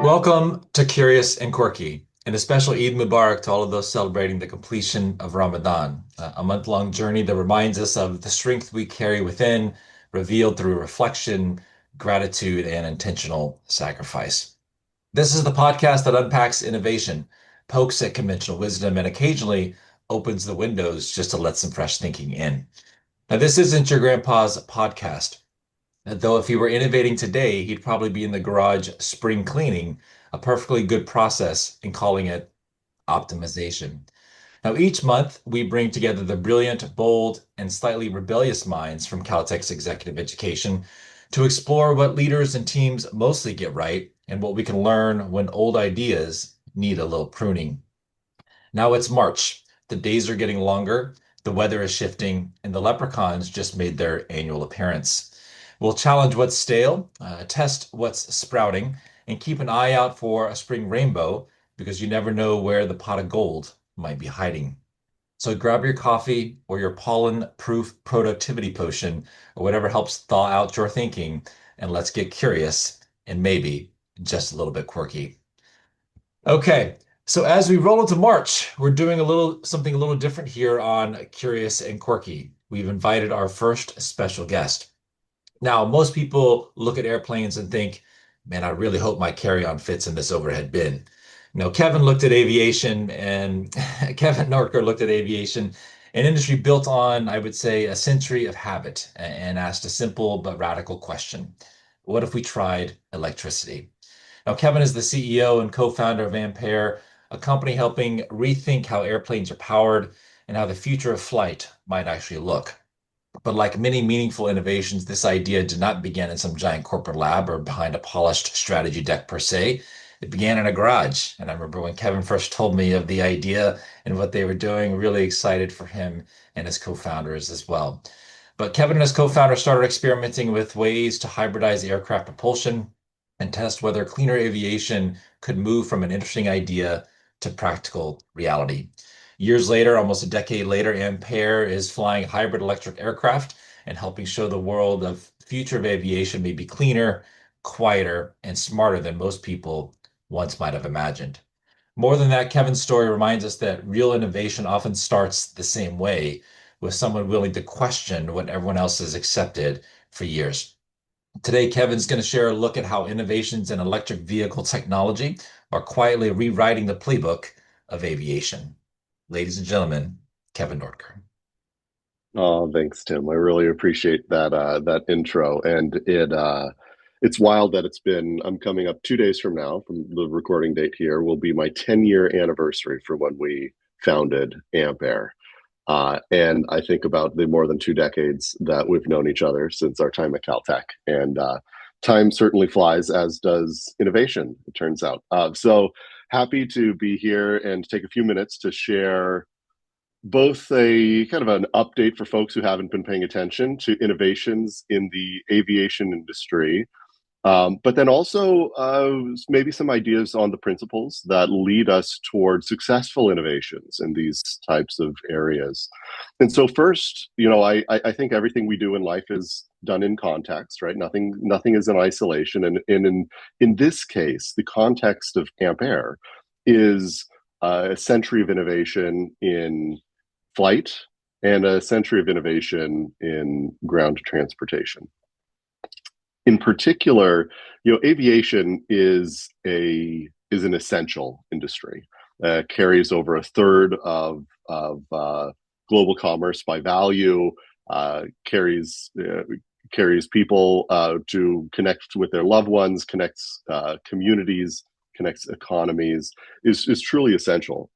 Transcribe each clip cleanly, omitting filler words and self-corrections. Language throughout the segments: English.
Welcome to Curious and Quirky, and a special Eid Mubarak to all of those celebrating the completion of Ramadan, a month-long journey that reminds us of the strength we carry within, revealed through reflection, gratitude, and intentional sacrifice. This is the podcast that unpacks innovation, pokes at conventional wisdom, and occasionally opens the windows just to let some fresh thinking in. Now, this isn't your grandpa's podcast. Though if he were innovating today, he'd probably be in the garage spring cleaning, a perfectly good process, and calling it optimization. Now, each month, we bring together the brilliant, bold, and slightly rebellious minds from Caltech's executive education to explore what leaders and teams mostly get right and what we can learn when old ideas need a little pruning. Now it's March. The days are getting longer, the weather is shifting, and the leprechauns just made their annual appearance. We'll challenge what's stale, test what's sprouting, and keep an eye out for a spring rainbow because you never know where the pot of gold might be hiding. So grab your coffee or your pollen-proof productivity potion or whatever helps thaw out your thinking, and let's get curious and maybe just a little bit quirky. Okay, so as we roll into March, we're doing something a little different here on Curious and Quirky. We've invited our first special guest. Now, most people look at airplanes and think, man, I really hope my carry-on fits in this overhead bin. Kevin looked at aviation and Kevin Noertker looked at aviation, an industry built on, I would say, a century of habit, and asked a simple but radical question. What if we tried electricity? Now, Kevin is the CEO and co-founder of Ampere, a company helping rethink how airplanes are powered and how the future of flight might actually look. But like many meaningful innovations, this idea did not begin in some giant corporate lab or behind a polished strategy deck per se. It began in a garage. And I remember when Kevin first told me of the idea and what they were doing, really excited for him and his co-founders as well. But Kevin and his co-founder started experimenting with ways to hybridize aircraft propulsion and test whether cleaner aviation could move from an interesting idea to practical reality. Years later, almost a decade later, Ampere is flying hybrid electric aircraft and helping show the world of future of aviation may be cleaner, quieter, and smarter than most people once might have imagined. More than that, Kevin's story reminds us that real innovation often starts the same way, with someone willing to question what everyone else has accepted for years. Today, Kevin's going to share a look at how innovations in electric vehicle technology are quietly rewriting the playbook of aviation. Ladies and gentlemen, Kevin Noertker. Oh, thanks, Tim. I really appreciate that intro. And it's wild that I'm coming up 2 days from now from the recording date here will be my 10-year anniversary for when we founded Ampere. And I think about the more than 2 decades that we've known each other since our time at Caltech. And time certainly flies, as does innovation, it turns out. So happy to be here and take a few minutes to share both a kind of an update for folks who haven't been paying attention to innovations in the aviation industry, but then also maybe some ideas on the principles that lead us toward successful innovations in these types of areas. And so first, I think everything we do in life is done in context, right? Nothing is in isolation. And in this case, the context of Ampere is a century of innovation in flight and a century of innovation in ground transportation. In particular, aviation is an essential industry. Carries over a third of global commerce by value. Carries people to connect with their loved ones, connects communities, connects economies. Is truly essential.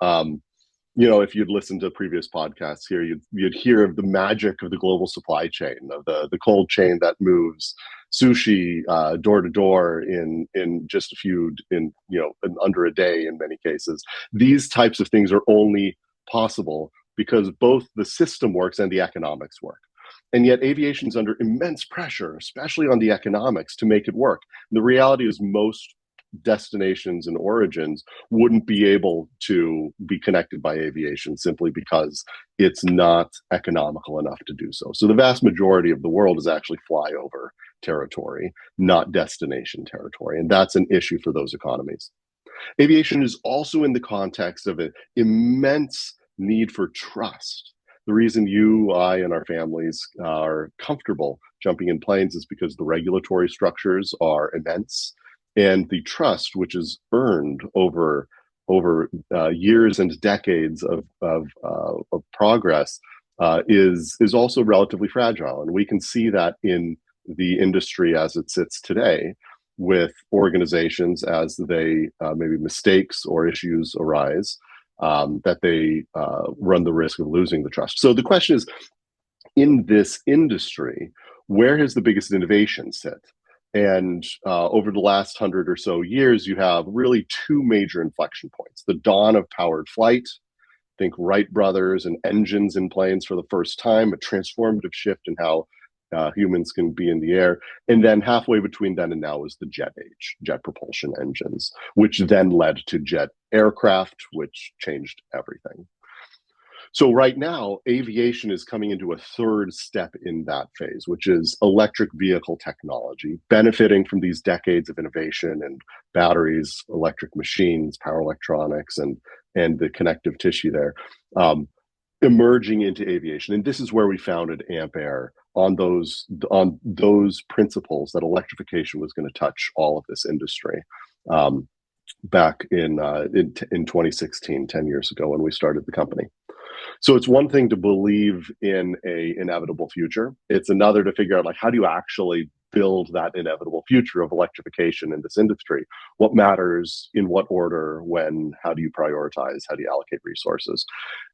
If you'd listened to previous podcasts here, you'd hear of the magic of the global supply chain, of the cold chain that moves sushi door to door in just in under a day in many cases. These types of things are only possible because both the system works and the economics work. And yet aviation is under immense pressure, especially on the economics, to make it work. And the reality is most destinations and origins wouldn't be able to be connected by aviation simply because it's not economical enough to do so. So the vast majority of the world is actually flyover territory, not destination territory. And that's an issue for those economies. Aviation is also in the context of an immense need for trust. The reason you, I, and our families are comfortable jumping in planes is because the regulatory structures are immense, and the trust, which is earned over years and decades of progress, is also relatively fragile, and we can see that in the industry as it sits today, with organizations as they maybe mistakes or issues arise, that they run the risk of losing the trust. So the question is, in this industry, where has the biggest innovation sit? And over the last 100 or so years, you have really two major inflection points. The dawn of powered flight, think Wright brothers and engines in planes for the first time, a transformative shift in how humans can be in the air. And then halfway between then and now is the jet age, jet propulsion engines, which then led to jet aircraft, which changed everything. So right now, aviation is coming into a third step in that phase, which is electric vehicle technology, benefiting from these decades of innovation and batteries, electric machines, power electronics, and the connective tissue there, emerging into aviation. And this is where we founded Ampere, on those principles that electrification was going to touch all of this industry. Back in 2016, 10 years ago, when we started the company. So it's one thing to believe in a inevitable future. It's another to figure out, like, how do you actually build that inevitable future of electrification in this industry? What matters, in what order, when, how do you prioritize, how do you allocate resources?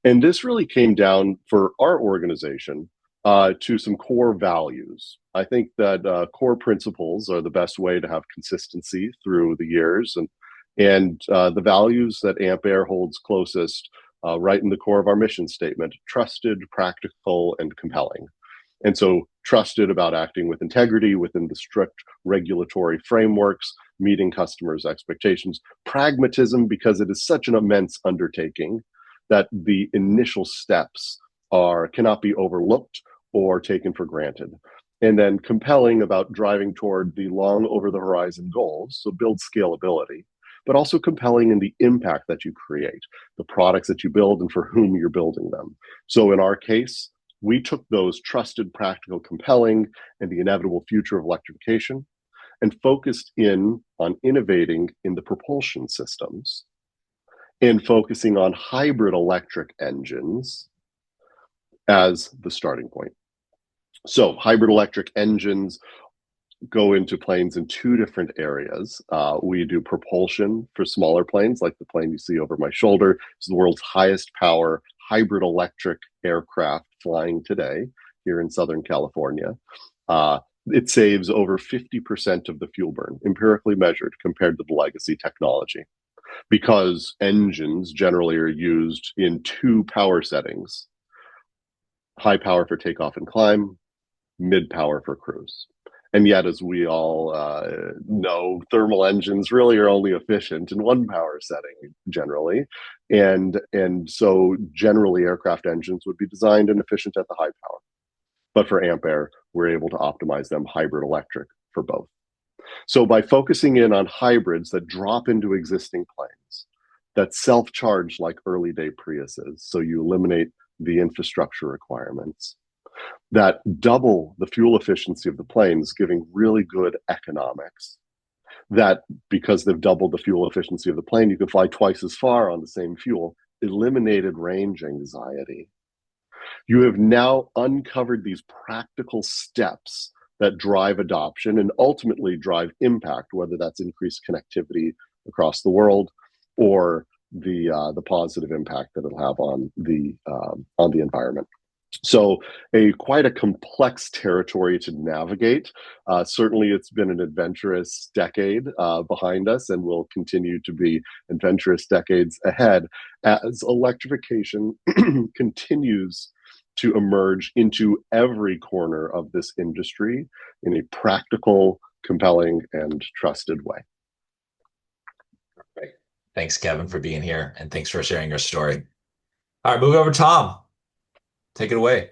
And this really came down for our organization to some core values. I think that core principles are the best way to have consistency through the years, and the values that Ampere holds closest, right in the core of our mission statement: trusted, practical, and compelling. And so trusted about acting with integrity within the strict regulatory frameworks, meeting customers' expectations. Pragmatism, because it is such an immense undertaking that the initial steps cannot be overlooked or taken for granted. And then compelling, about driving toward the long over the horizon goals, so build scalability, but also compelling in the impact that you create, the products that you build and for whom you're building them. So in our case, we took those trusted, practical, compelling, and the inevitable future of electrification and focused in on innovating in the propulsion systems and focusing on hybrid electric engines as the starting point. So hybrid electric engines go into planes in two different areas. We do propulsion for smaller planes, like the plane you see over my shoulder. It's the world's highest power hybrid electric aircraft flying today here in Southern California. It saves over 50% of the fuel burn, empirically measured, compared to the legacy technology, because engines generally are used in two power settings: high power for takeoff and climb, mid power for cruise. And yet, as we all know, thermal engines really are only efficient in one power setting generally. And so generally aircraft engines would be designed and efficient at the high power. But for Ampere, we're able to optimize them hybrid electric for both. So by focusing in on hybrids that drop into existing planes, that self-charge like early day Priuses, so you eliminate the infrastructure requirements, that double the fuel efficiency of the planes, giving really good economics. That, because they've doubled the fuel efficiency of the plane, you can fly twice as far on the same fuel, eliminated range anxiety. You have now uncovered these practical steps that drive adoption and ultimately drive impact, whether that's increased connectivity across the world or the positive impact that it'll have on the environment. So quite a complex territory to navigate. Certainly it's been an adventurous decade behind us, and will continue to be adventurous decades ahead as electrification continues to emerge into every corner of this industry in a practical, compelling, and trusted way. Thanks, Kevin, for being here, and thanks for sharing your story. All right, moving over to Tom. Take it away.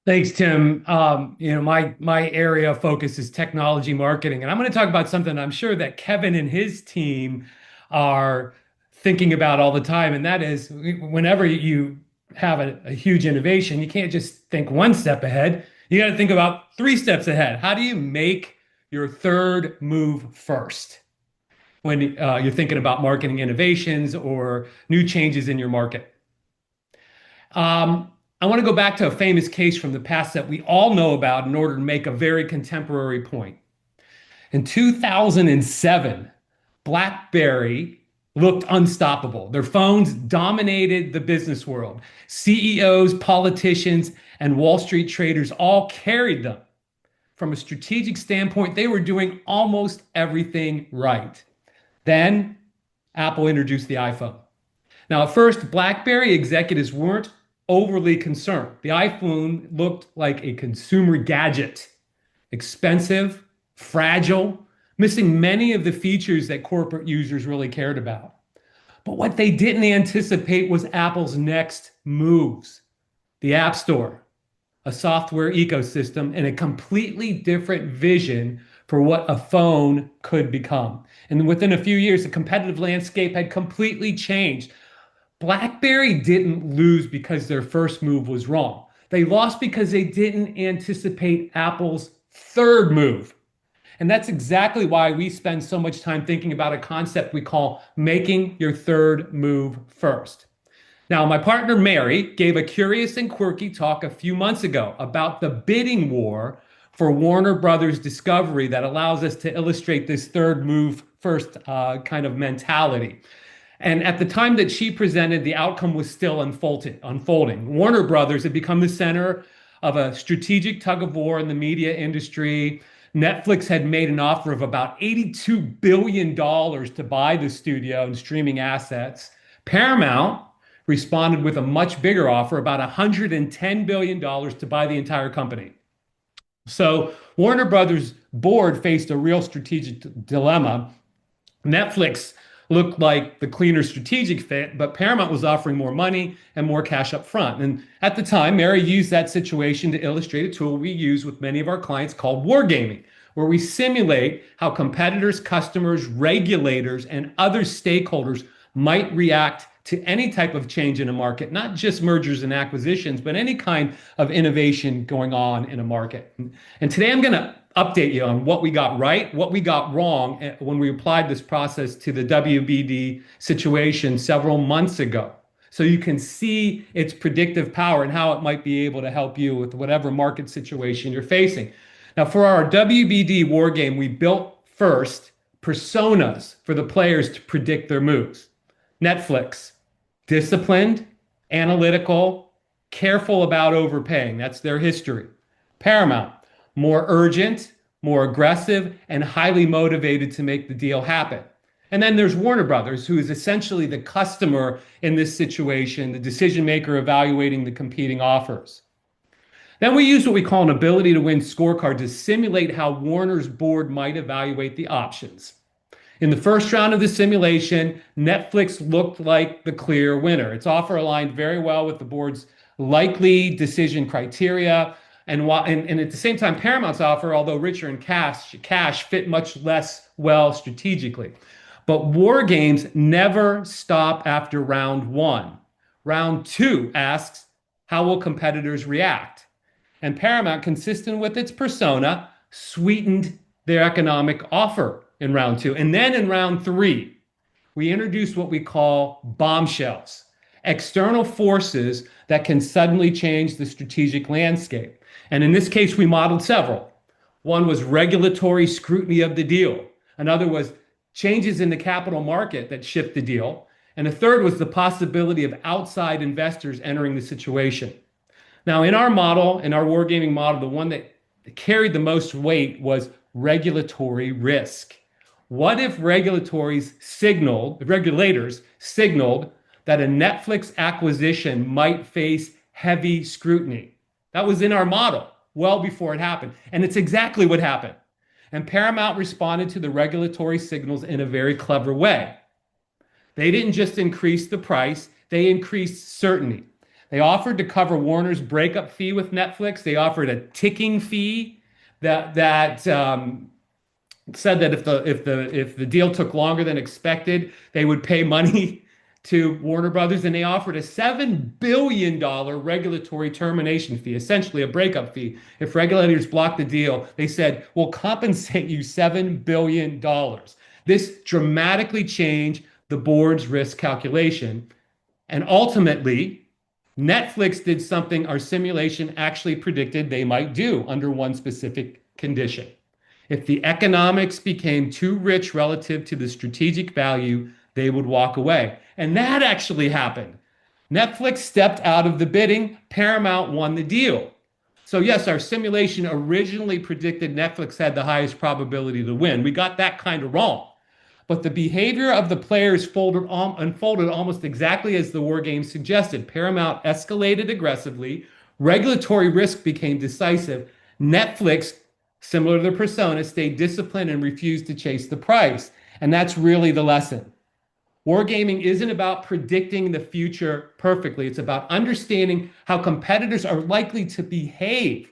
Thanks, Tim. My area of focus is technology marketing, and I'm going to talk about something I'm sure that Kevin and his team are thinking about all the time, and that is whenever you have a huge innovation, you can't just think one step ahead. You got to think about three steps ahead. How do you make your third move first when you're thinking about marketing innovations or new changes in your market? I want to go back to a famous case from the past that we all know about in order to make a very contemporary point. In 2007, BlackBerry looked unstoppable. Their phones dominated the business world. CEOs, politicians, and Wall Street traders all carried them. From a strategic standpoint, they were doing almost everything right. Then Apple introduced the iPhone. Now, at first, BlackBerry executives weren't overly concerned. The iPhone looked like a consumer gadget, expensive, fragile, missing many of the features that corporate users really cared about. But what they didn't anticipate was Apple's next moves: the App Store, a software ecosystem, and a completely different vision for what a phone could become. And within a few years, the competitive landscape had completely changed. BlackBerry didn't lose because their first move was wrong. They lost because they didn't anticipate Apple's third move. And that's exactly why we spend so much time thinking about a concept we call making your third move first. Now, my partner Mary gave a Curious and Quirky talk a few months ago about the bidding war for Warner Brothers Discovery that allows us to illustrate this third move first kind of mentality. And at the time that she presented, the outcome was still unfolding. Warner Brothers had become the center of a strategic tug of war in the media industry. Netflix had made an offer of about $82 billion to buy the studio and streaming assets. Paramount responded with a much bigger offer, about $110 billion to buy the entire company. So Warner Brothers board faced a real strategic dilemma. Netflix looked like the cleaner strategic fit, but Paramount was offering more money and more cash up front. And at the time, Mary used that situation to illustrate a tool we use with many of our clients called wargaming, where we simulate how competitors, customers, regulators, and other stakeholders might react to any type of change in a market, not just mergers and acquisitions, but any kind of innovation going on in a market. And today I'm going to update you on what we got right, what we got wrong when we applied this process to the WBD situation several months ago. So you can see its predictive power and how it might be able to help you with whatever market situation you're facing. Now, for our WBD war game, we built first personas for the players to predict their moves. Netflix, disciplined, analytical, careful about overpaying. That's their history. Paramount, more urgent, more aggressive, and highly motivated to make the deal happen. And then there's Warner Brothers, who is essentially the customer in this situation, the decision maker evaluating the competing offers. Then we use what we call an ability to win scorecard to simulate how Warner's board might evaluate the options. In the first round of the simulation, Netflix looked like the clear winner. Its offer aligned very well with the board's likely decision criteria. And at the same time, Paramount's offer, although richer in cash fit much less well strategically. But war games never stop after round one. Round two asks, how will competitors react? And Paramount, consistent with its persona, sweetened their economic offer in round two. And then in round three, we introduced what we call bombshells, external forces that can suddenly change the strategic landscape. And in this case, we modeled several. One was regulatory scrutiny of the deal. Another was changes in the capital market that shift the deal. And a third was the possibility of outside investors entering the situation. Now, in our model, in our wargaming model, the one that carried the most weight was regulatory risk. What if regulators signaled that a Netflix acquisition might face heavy scrutiny? That was in our model well before it happened. And it's exactly what happened. And Paramount responded to the regulatory signals in a very clever way. They didn't just increase the price, they increased certainty. They offered to cover Warner's breakup fee with Netflix. They offered a ticking fee that said that if the deal took longer than expected, they would pay money to Warner Brothers, and they offered a $7 billion regulatory termination fee, essentially a breakup fee. If regulators blocked the deal, they said, we'll compensate you $7 billion. This dramatically changed the board's risk calculation. And ultimately, Netflix did something our simulation actually predicted they might do under one specific condition. If the economics became too rich relative to the strategic value, they would walk away. And that actually happened. Netflix stepped out of the bidding, Paramount won the deal. So, yes, our simulation originally predicted Netflix had the highest probability to win. We got that kind of wrong. But the behavior of the players unfolded almost exactly as the war game suggested. Paramount escalated aggressively, regulatory risk became decisive. Netflix, similar to the persona, stayed disciplined and refused to chase the price. And that's really the lesson. Wargaming isn't about predicting the future perfectly. It's about understanding how competitors are likely to behave.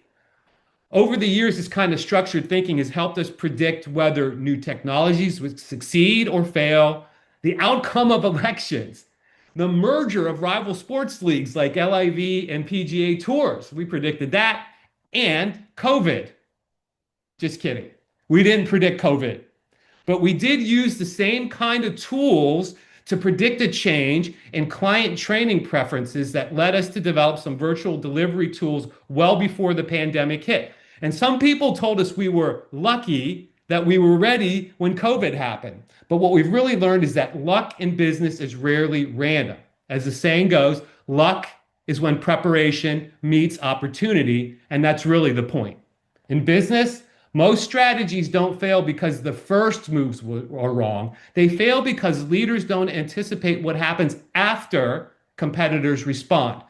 Over the years, this kind of structured thinking has helped us predict whether new technologies would succeed or fail, the outcome of elections, the merger of rival sports leagues like LIV and PGA Tours. We predicted that, and COVID. Just kidding. We didn't predict COVID. But we did use the same kind of tools to predict a change in client training preferences that led us to develop some virtual delivery tools well before the pandemic hit. And some people told us we were lucky that we were ready when COVID happened. But what we've really learned is that luck in business is rarely random. As the saying goes, luck is when preparation meets opportunity, and that's really the point. In business, most strategies don't fail because the first moves are wrong. They fail because leaders don't anticipate what happens after competitors respond.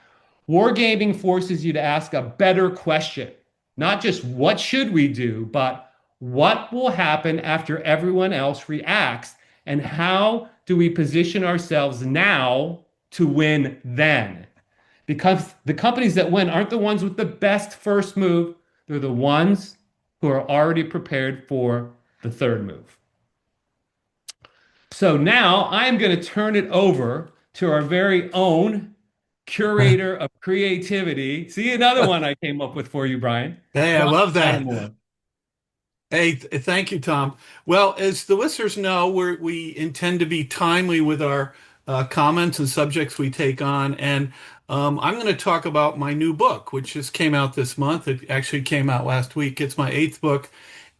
Wargaming forces you to ask a better question. Not just what should we do, but what will happen after everyone else reacts, and how do we position ourselves now to win then? Because the companies that win aren't the ones with the best first move, they're the ones who are already prepared for the third move. So now I'm going to turn it over to our very own curator of creativity. See, another one I came up with for you, Bryan. Hey, I Bryan love that. Mattimore. Hey, thank you, Tom. Well, as the listeners know, we intend to be timely with our comments and subjects we take on. And I'm going to talk about my new book, which just came out this month. It actually came out last week. It's my 8th book.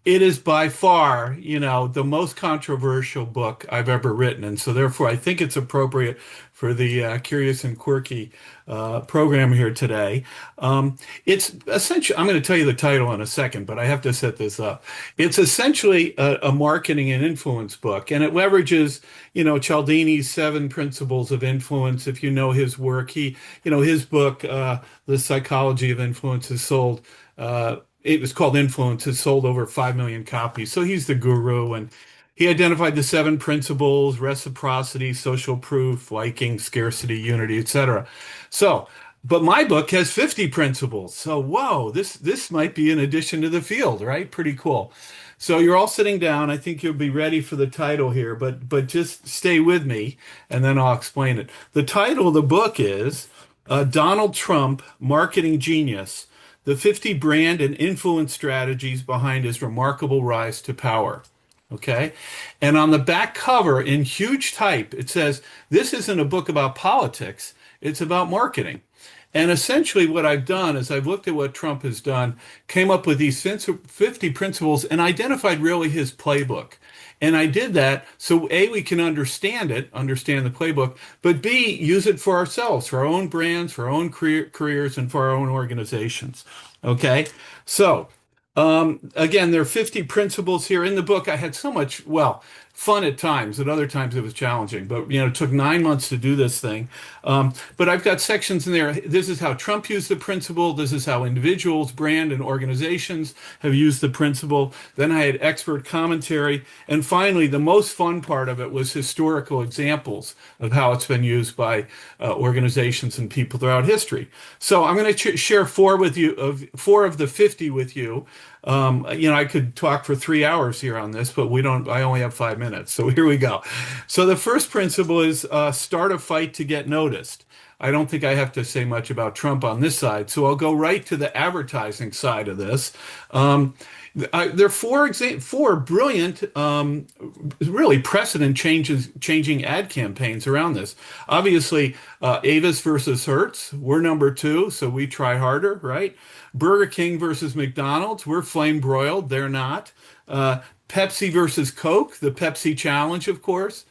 It is by far, the most controversial book I've ever written. And so therefore, I think it's appropriate for the Curious and Quirky program here today. It's essentially, I'm going to tell you the title in a second, but I have to set this up. It's essentially a marketing and influence book, and it leverages, Cialdini's 7 principles of influence. If you know his work, his book, The Psychology of Influence, is sold. It was called Influence. It sold over 5 million copies. So he's the guru, and he identified the 7 principles: reciprocity, social proof, liking, scarcity, unity, etc. So, but my book has 50 principles. So, whoa, this might be an addition to the field, right? Pretty cool. So you're all sitting down. I think you'll be ready for the title here, but just stay with me, and then I'll explain it. The title of the book is Donald Trump, Marketing Genius: The 50 Brand and Influence Strategies Behind His Remarkable Rise to Power. Okay? And on the back cover, in huge type, it says, this isn't a book about politics, it's about marketing. And essentially what I've done is I've looked at what Trump has done, came up with these 50 principles, and identified really his playbook. And I did that so A, we can understand the playbook, but B, use it for ourselves, for our own brands, for our own careers, and for our own organizations. Okay? So, again, there are 50 principles here in the book. I had so much, fun at times. At other times it was challenging, but it took 9 months to do this thing. But I've got sections in there. This is how Trump used the principle. This is how individuals, brand, and organizations have used the principle. Then I had expert commentary. And finally, the most fun part of it was historical examples of how it's been used by organizations and people throughout history. So I'm going to share four of the 50 with you. I could talk for 3 hours here on this, but I only have 5 minutes. So here we go. So the first principle is start a fight to get noticed. I don't think I have to say much about Trump on this side, so I'll go right to the advertising side of this. There are four brilliant, really precedent-changing ad campaigns around this. Obviously, Avis versus Hertz, we're number 2, so we try harder, right? Burger King versus McDonald's, we're flame broiled, they're not. Pepsi versus Coke, the Pepsi Challenge, of course.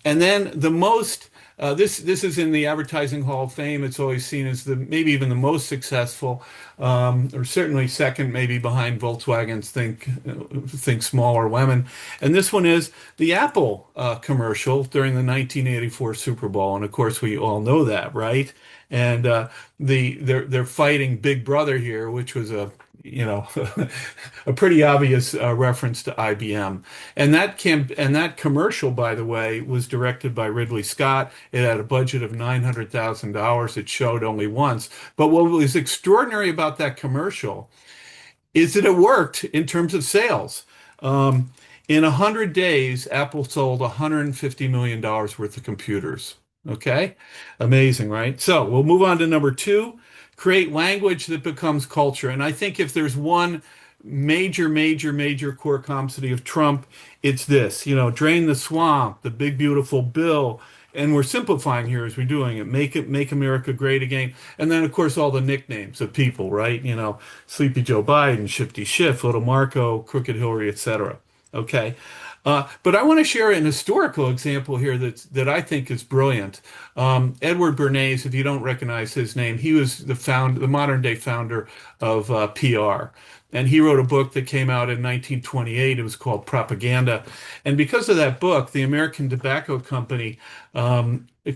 And then the most, this is in the Advertising Hall of Fame. It's always seen as maybe even the most successful, or certainly second, maybe behind Volkswagen's Think Smaller Women. And this one is the Apple commercial during the 1984 Super Bowl. And of course, we all know that, right? And they're fighting Big Brother here, which was a pretty obvious reference to IBM. And that commercial, by the way, was directed by Ridley Scott. It had a budget of $900,000. It showed only once. But what was extraordinary about that commercial is that it worked in terms of sales. In 100 days, Apple sold $150 million worth of computers. Okay, amazing, right? So we'll move on to number 2. Create language that becomes culture. And I think if there's one major core competency of Trump, it's this, drain the swamp, the big, beautiful bill. And we're simplifying here as we're doing it. Make America great again. And then, of course, all the nicknames of people, right? Sleepy Joe Biden, Shifty Schiff, Little Marco, Crooked Hillary, etc. Okay. But I want to share an historical example here that I think is brilliant. Edward Bernays, if you don't recognize his name, he was the modern day founder of PR. And he wrote a book that came out in 1928. It was called Propaganda. And because of that book, the American Tobacco Company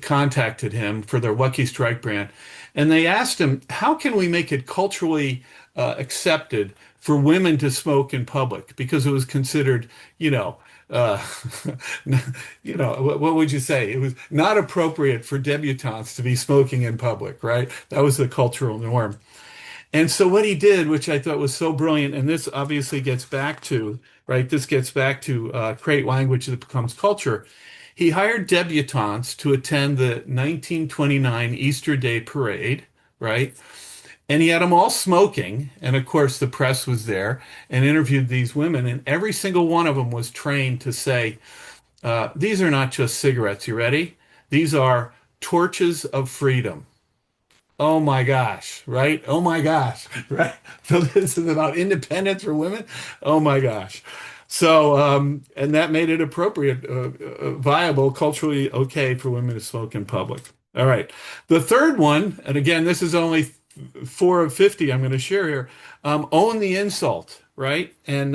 contacted him for their Lucky Strike brand. And they asked him, how can we make it culturally accepted for women to smoke in public? Because it was considered, what would you say? It was not appropriate for debutantes to be smoking in public, right? That was the cultural norm. And so what he did, which I thought was so brilliant, and this obviously gets back to, right? This gets back to create language that becomes culture. He hired debutantes to attend the 1929 Easter Day parade, right? And he had them all smoking. And of course, the press was there and interviewed these women. And every single one of them was trained to say, these are not just cigarettes. You ready? These are torches of freedom. Oh my gosh, right? Oh my gosh, right? So this is about independence for women. Oh my gosh. So, and that made it appropriate, viable, culturally okay for women to smoke in public. All right. The third one, and again, this is only 4 of 50 I'm going to share here. Own the insult, right? And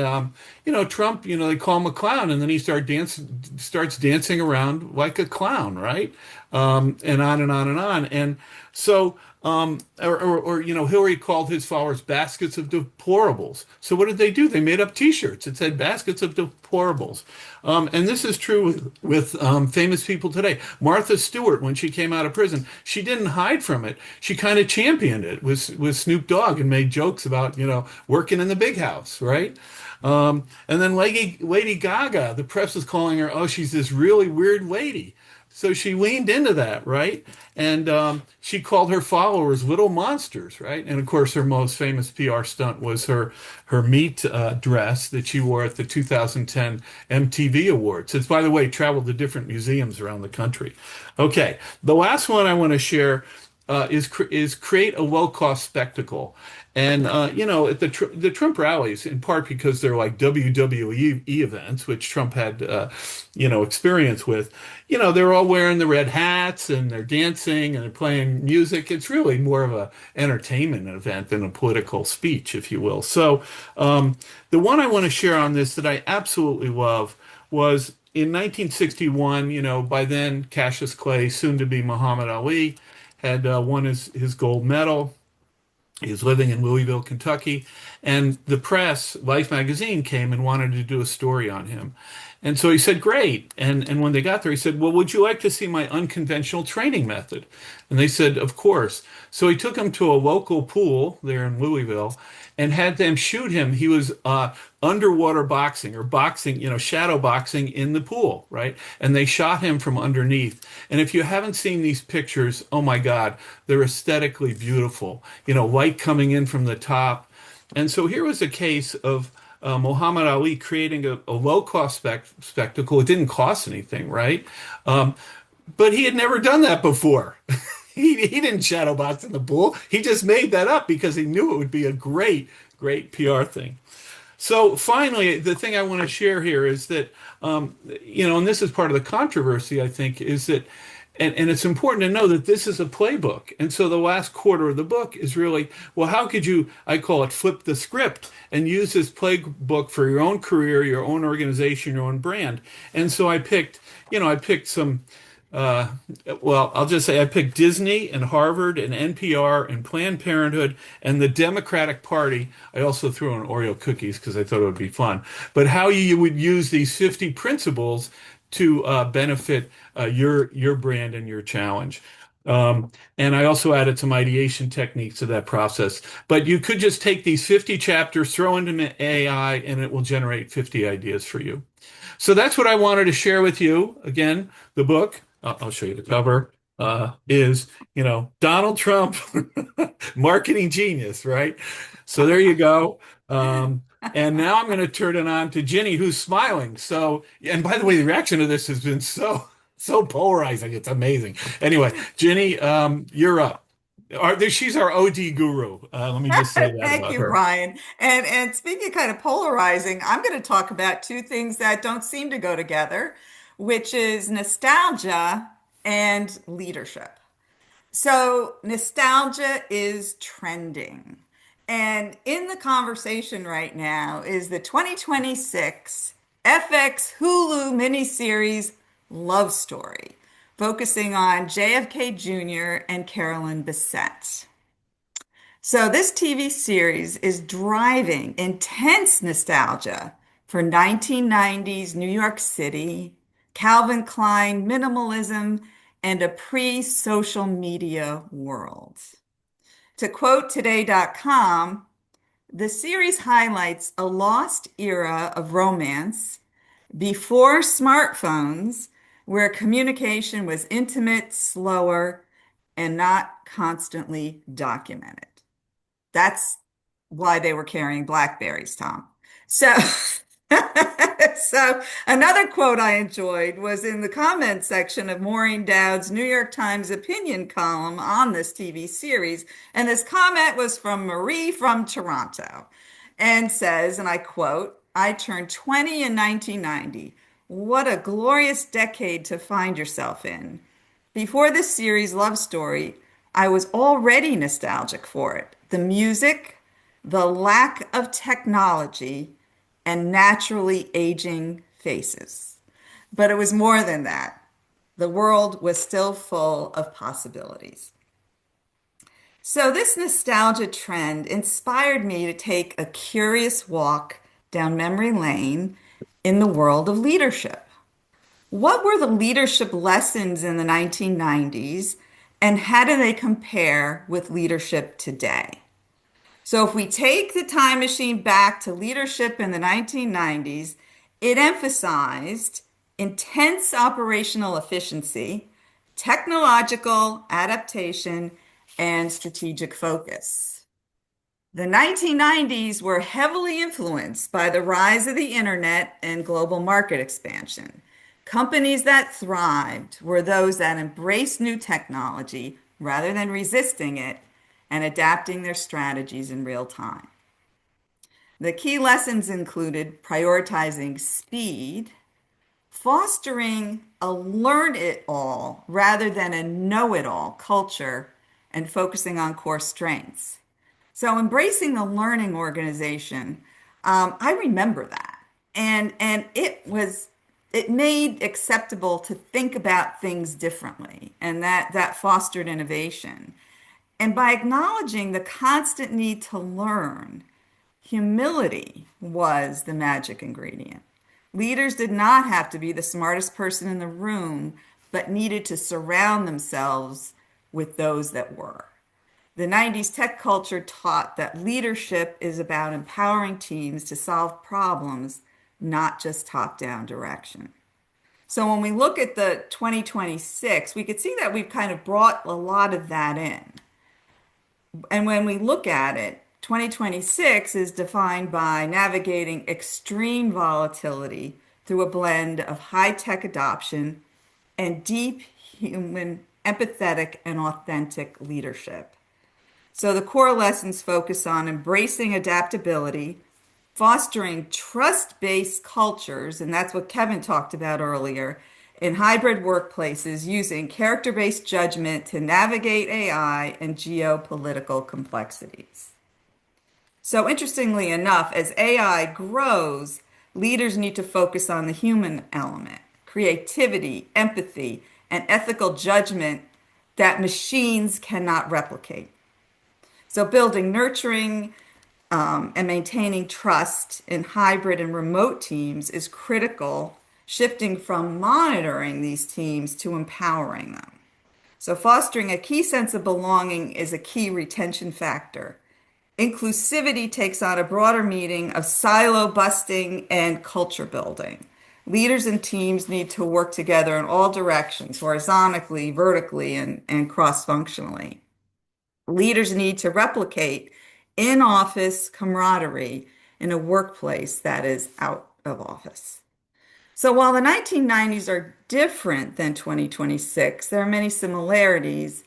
Trump, they call him a clown, and then he starts dancing around like a clown, right? And on and on and on. And so, Hillary called his followers baskets of deplorables. So what did they do? They made up T-shirts that said baskets of deplorables. And this is true with famous people today. Martha Stewart, when she came out of prison, she didn't hide from it. She kind of championed it with Snoop Dogg and made jokes about, working in the big house, right? And then Lady Gaga, the press was calling her, oh, she's this really weird lady. So she leaned into that, right? And she called her followers little monsters, right? And of course, her most famous PR stunt was her meat dress that she wore at the 2010 MTV Awards. It's, by the way, traveled to different museums around the country. Okay, the last one I want to share is create a low-cost spectacle. And, at the Trump rallies, in part because they're like WWE events, which Trump had, experience with, they're all wearing the red hats and they're dancing and they're playing music. It's really more of a entertainment event than a political speech, if you will. So the one I want to share on this that I absolutely love was in 1961, by then Cassius Clay, soon to be Muhammad Ali, had won his gold medal. He was living in Louisville, Kentucky, and the press, Life magazine, came and wanted to do a story on him. And so he said, great. And when they got there, he said, well, would you like to see my unconventional training method? And they said, of course. So he took him to a local pool there in Louisville and had them shoot him. He was underwater boxing or boxing, shadow boxing in the pool, right? And they shot him from underneath. And if you haven't seen these pictures, oh my God, they're aesthetically beautiful. Light coming in from the top. And so here was a case of Muhammad Ali creating a low-cost spectacle. It didn't cost anything, right? But he had never done that before. He didn't shadow box in the pool. He just made that up because he knew it would be a great, great PR thing. So finally, the thing I want to share here is that, and this is part of the controversy, I think, is that, and it's important to know that this is a playbook. And so the last quarter of the book is really, well, how could you, I call it flip the script and use this playbook for your own career, your own organization, your own brand. And so I picked some, I'll just say I picked Disney and Harvard and NPR and Planned Parenthood and the Democratic Party. I also threw in Oreo cookies because I thought it would be fun. But how you would use these 50 principles to benefit your brand and your challenge. And I also added some ideation techniques to that process. But you could just take these 50 chapters, throw into AI, and it will generate 50 ideas for you. So that's what I wanted to share with you. Again, the book, I'll show you the cover, is, Donald Trump, marketing genius, right? So there you go. And now I'm going to turn it on to Ginny, who's smiling. So, and by the way, the reaction to this has been so polarizing. It's amazing. Anyway, Ginny, you're up. She's our OD guru. Let me just say that Thank about you, her. Bryan. And speaking of kind of polarizing, I'm going to talk about two things that don't seem to go together, which is nostalgia and leadership. So nostalgia is trending. And in the conversation right now is the 2026 FX Hulu miniseries Love Story, focusing on JFK Jr. and Carolyn Bessette. So this TV series is driving intense nostalgia for 1990s New York City, Calvin Klein minimalism, and a pre-social media world. To quote today.com, the series highlights a lost era of romance before smartphones, where communication was intimate, slower, and not constantly documented. That's why they were carrying Blackberries, Tom. So another quote I enjoyed was in the comments section of Maureen Dowd's New York Times opinion column on this TV series. And this comment was from Marie from Toronto and says, and I quote, "I turned 20 in 1990. What a glorious decade to find yourself in. Before this series Love Story, I was already nostalgic for it. The music, the lack of technology, and naturally aging faces. But it was more than that. The world was still full of possibilities." So this nostalgia trend inspired me to take a curious walk down memory lane in the world of leadership. What were the leadership lessons in the 1990s, and how do they compare with leadership today? So if we take the time machine back to leadership in the 1990s, it emphasized intense operational efficiency, technological adaptation, and strategic focus. The 1990s were heavily influenced by the rise of the internet and global market expansion. Companies that thrived were those that embraced new technology rather than resisting it and adapting their strategies in real time. The key lessons included prioritizing speed, fostering a learn-it-all rather than a know-it-all culture, and focusing on core strengths. So embracing the learning organization, I remember that. And it it made acceptable to think about things differently, and that fostered innovation. And by acknowledging the constant need to learn, humility was the magic ingredient. Leaders did not have to be the smartest person in the room, but needed to surround themselves with those that were. The 90s tech culture taught that leadership is about empowering teams to solve problems, not just top-down direction. So when we look at the 2026, we could see that we've kind of brought a lot of that in. And when we look at it, 2026 is defined by navigating extreme volatility through a blend of high-tech adoption and deep human, empathetic, and authentic leadership. So the core lessons focus on embracing adaptability, fostering trust-based cultures, and that's what Kevin talked about earlier, in hybrid workplaces using character-based judgment to navigate AI and geopolitical complexities. So interestingly enough, as AI grows, leaders need to focus on the human element, creativity, empathy, and ethical judgment that machines cannot replicate. So building nurturing and maintaining trust in hybrid and remote teams is critical, shifting from monitoring these teams to empowering them. So fostering a key sense of belonging is a key retention factor. Inclusivity takes on a broader meaning of silo busting and culture building. Leaders and teams need to work together in all directions, horizontally, vertically, and cross-functionally. Leaders need to replicate in-office camaraderie in a workplace that is out of office. So while the 1990s are different than 2026, there are many similarities,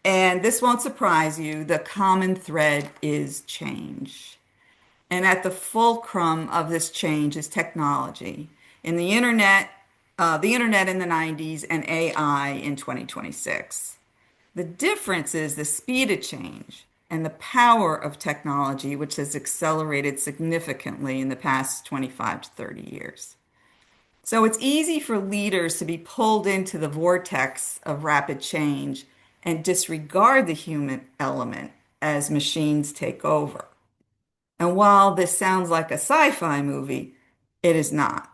and this won't surprise you, the common thread is change. And at the fulcrum of this change is technology. In the internet in the 90s and AI in 2026. The difference is the speed of change and the power of technology, which has accelerated significantly in the past 25 to 30 years. So it's easy for leaders to be pulled into the vortex of rapid change and disregard the human element as machines take over. And while this sounds like a sci-fi movie, it is not.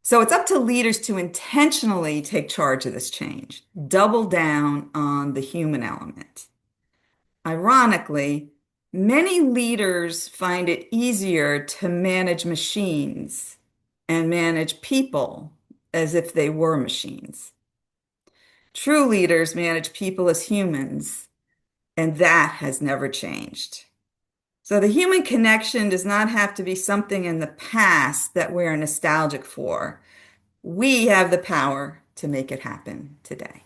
So it's up to leaders to intentionally take charge of this change, double down on the human element. Ironically, many leaders find it easier to manage machines and manage people as if they were machines. True leaders manage people as humans, and that has never changed. So the human connection does not have to be something in the past that we're nostalgic for. We have the power to make it happen today.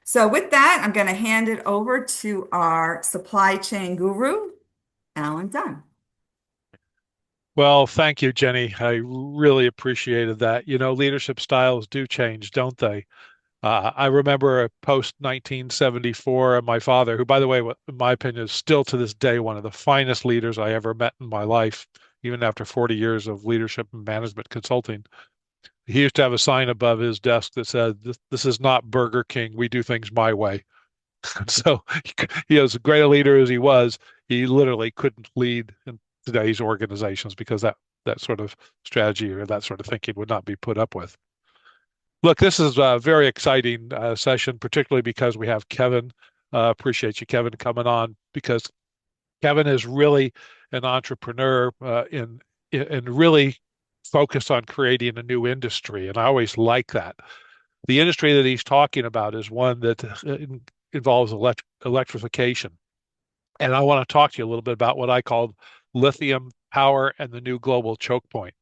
So with that, I'm going to hand it over to our supply chain guru, Alan Dunn. Well, thank you, Jenny. I really appreciated that. You know, leadership styles do change, don't they? I remember post 1974, and my father, who, by the way, in my opinion, is still to this day one of the finest leaders I ever met in my life, even after 40 years of leadership and management consulting. He used to have a sign above his desk that said, "This is not Burger King. We do things my way." So he as great a leader as he was, he literally couldn't lead in today's organizations because that sort of strategy or that sort of thinking would not be put up with. Look, this is a very exciting session, particularly because we have Kevin. Appreciate you, Kevin, coming on because Kevin is really an entrepreneur in really focused on creating a new industry, and I always like that. The industry that he's talking about is one that involves electrification. And I want to talk to you a little bit about what I call lithium power and the new global choke point.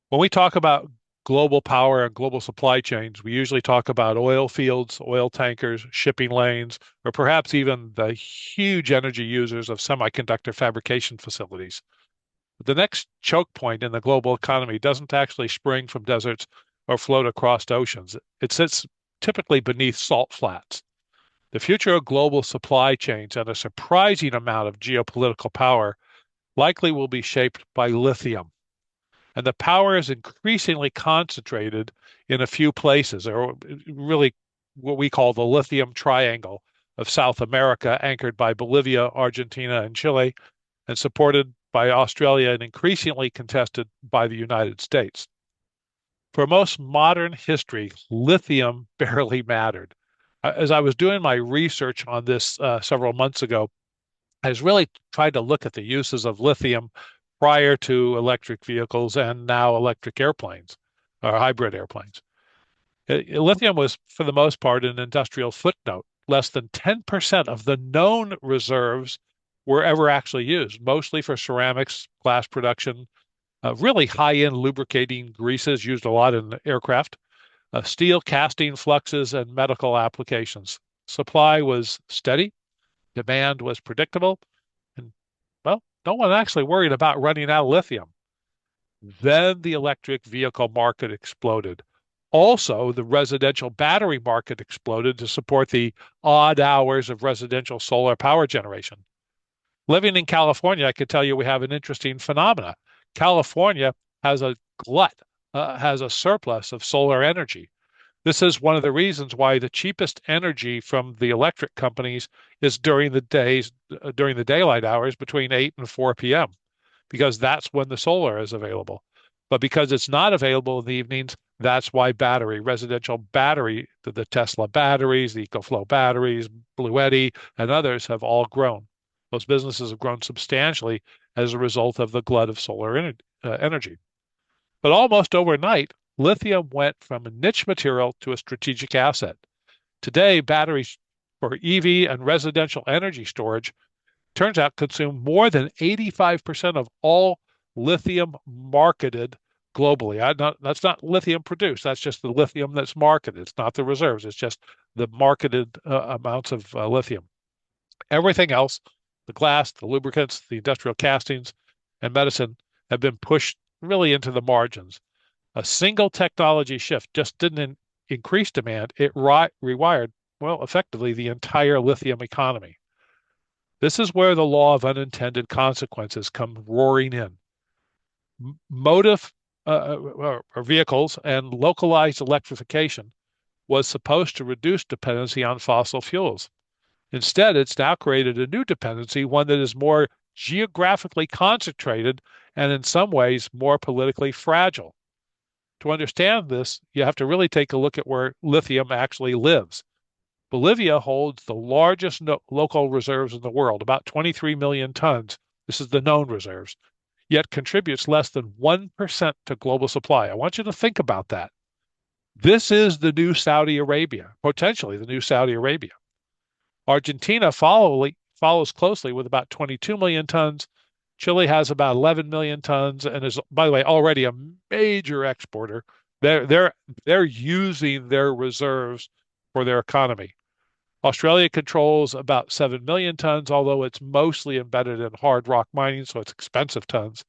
When we talk about global power and global supply chains, we usually talk about oil fields, oil tankers, shipping lanes, or perhaps even the huge energy users of semiconductor fabrication facilities. The next choke point in the global economy doesn't actually spring from deserts or float across oceans. It sits typically beneath salt flats. The future of global supply chains and a surprising amount of geopolitical power likely will be shaped by lithium. And the power is increasingly concentrated in a few places, or really what we call the lithium triangle of South America, anchored by Bolivia, Argentina, and Chile, and supported by Australia and increasingly contested by the United States. For most modern history, lithium barely mattered. As I was doing my research on this several months ago, I was really trying to look at the uses of lithium prior to electric vehicles and now electric airplanes or hybrid airplanes. Lithium was, for the most part, an industrial footnote. Less than 10% of the known reserves were ever actually used, mostly for ceramics, glass production, really high-end lubricating greases used a lot in aircraft, steel casting fluxes, and medical applications. Supply was steady, demand was predictable, and, well, no one actually worried about running out of lithium. Then the electric vehicle market exploded. Also, the residential battery market exploded to support the odd hours of residential solar power generation. Living in California, I could tell you we have an interesting phenomena. California has a glut, has a surplus of solar energy. This is one of the reasons why the cheapest energy from the electric companies is during the daylight hours between 8 and 4 p.m., because that's when the solar is available. But because it's not available in the evenings, that's why residential battery, the Tesla batteries, the EcoFlow batteries, Bluetti, and others have all grown. Those businesses have grown substantially as a result of the glut of solar energy. But almost overnight, lithium went from a niche material to a strategic asset. Today, batteries for EV and residential energy storage turns out consume more than 85% of all lithium marketed globally. That's not lithium produced. That's just the lithium that's marketed. It's not the reserves. It's just the marketed amounts of lithium. Everything else, the glass, the lubricants, the industrial castings, and medicine have been pushed really into the margins. A single technology shift just didn't increase demand. It rewired, well, effectively the entire lithium economy. This is where the law of unintended consequences come roaring in. Motive or vehicles and localized electrification was supposed to reduce dependency on fossil fuels. Instead, it's now created a new dependency, one that is more geographically concentrated and in some ways more politically fragile. To understand this, you have to really take a look at where lithium actually lives. Bolivia holds the largest local reserves in the world, about 23 million tons. This is the known reserves, yet contributes less than 1% to global supply. I want you to think about that. This is the new Saudi Arabia, potentially the new Saudi Arabia. Argentina follows closely with about 22 million tons. Chile has about 11 million tons and is, by the way, already a major exporter. They're using their reserves for their economy. Australia controls about 7 million tons, although it's mostly embedded in hard rock mining, so it's expensive tons.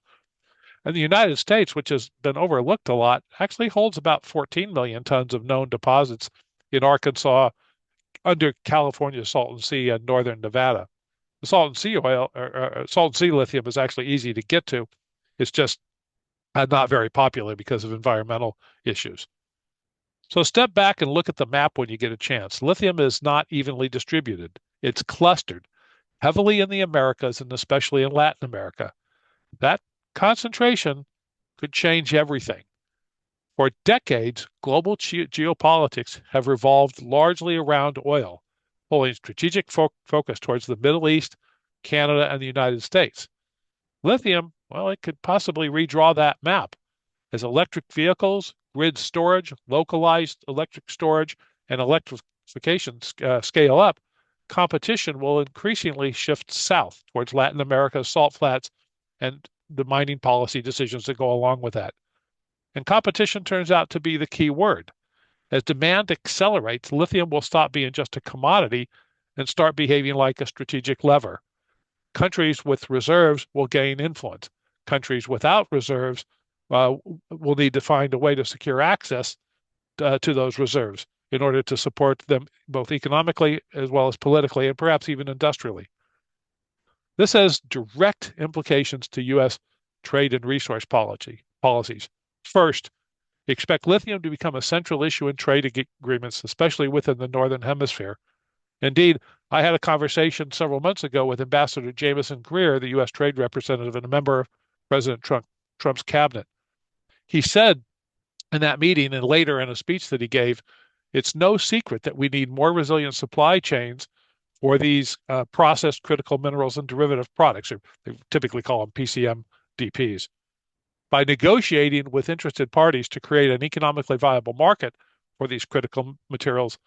And the United States, which has been overlooked a lot, actually holds about 14 million tons of known deposits in Arkansas, under California's Salton Sea and northern Nevada. The Salton Sea oil, or Salton Sea lithium, is actually easy to get to. It's just not very popular because of environmental issues. So step back and look at the map when you get a chance. Lithium is not evenly distributed. It's clustered heavily in the Americas and especially in Latin America. That concentration could change everything. For decades, global geopolitics have revolved largely around oil, pulling strategic focus towards the Middle East, Canada, and the United States. Lithium, well, it could possibly redraw that map. As electric vehicles, grid storage, localized electric storage, and electrification scale up, competition will increasingly shift south towards Latin America's salt flats and the mining policy decisions that go along with that. And competition turns out to be the key word. As demand accelerates, lithium will stop being just a commodity and start behaving like a strategic lever. Countries with reserves will gain influence. Countries without reserves will need to find a way to secure access to those reserves in order to support them both economically as well as politically and perhaps even industrially. This has direct implications to U.S. trade and resource policy. policies. First, expect lithium to become a central issue in trade agreements, especially within the Northern Hemisphere. Indeed, I had a conversation several months ago with Ambassador Jameson Greer, the U.S. Trade Representative and a member of President Trump's cabinet. He said in that meeting and later in a speech that he gave, it's no secret that we need more resilient supply chains for these processed critical minerals and derivative products, or they typically call them PCM DPs. By negotiating with interested parties to create an economically viable market for these critical materials,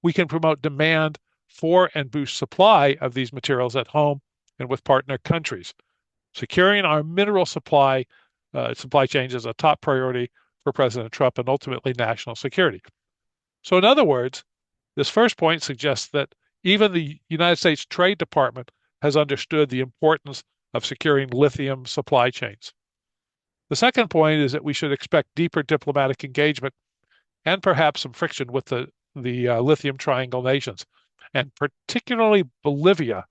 we can promote demand for and boost supply of these materials at home and with partner countries. Securing our mineral supply chains is a top priority for President Trump and ultimately national security. So in other words, this first point suggests that even the United States Trade Department has understood the importance of securing lithium supply chains. The second point is that we should expect deeper diplomatic engagement and perhaps some friction with the lithium triangle nations, and particularly Bolivia,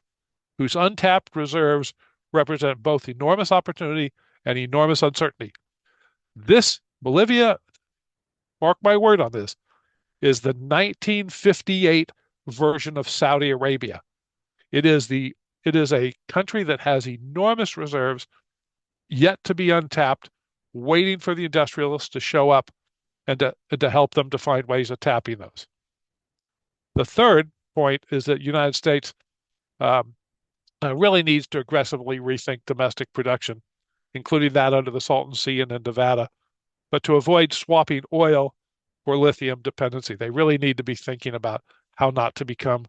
whose untapped reserves represent both enormous opportunity and enormous uncertainty. This Bolivia, mark my word on this, is the 1958 version of Saudi Arabia. It is a country that has enormous reserves yet to be untapped, waiting for the industrialists to show up and to help them to find ways of tapping those. The third point is that the United States really needs to aggressively rethink domestic production, including that under the Salton Sea and in Nevada, but to avoid swapping oil for lithium dependency. They really need to be thinking about how not to become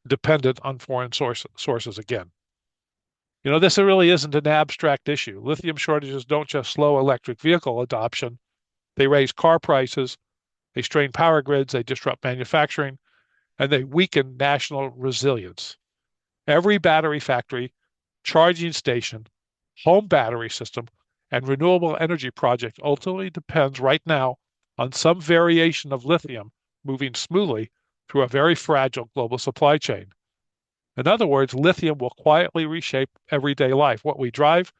dependent on foreign sources again. You know, this really isn't an abstract issue. Lithium shortages don't just slow electric vehicle adoption. They raise car prices, they strain power grids, they disrupt manufacturing, and they weaken national resilience. Every battery factory, charging station, home battery system, and renewable energy project ultimately depends right now on some variation of lithium moving smoothly through a very fragile global supply chain. In other words, lithium will quietly reshape everyday life, what we drive,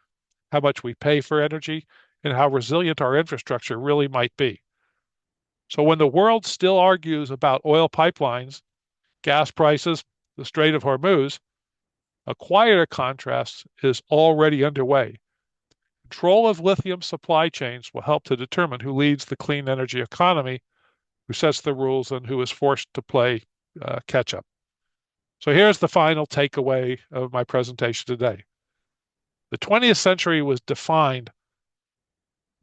how much we pay for energy, and how resilient our infrastructure really might be. So when the world still argues about oil pipelines, gas prices, the Strait of Hormuz, a quieter contrast is already underway. Control of lithium supply chains will help to determine who leads the clean energy economy, who sets the rules, and who is forced to play catch up. So here's the final takeaway of my presentation today. The 20th century was defined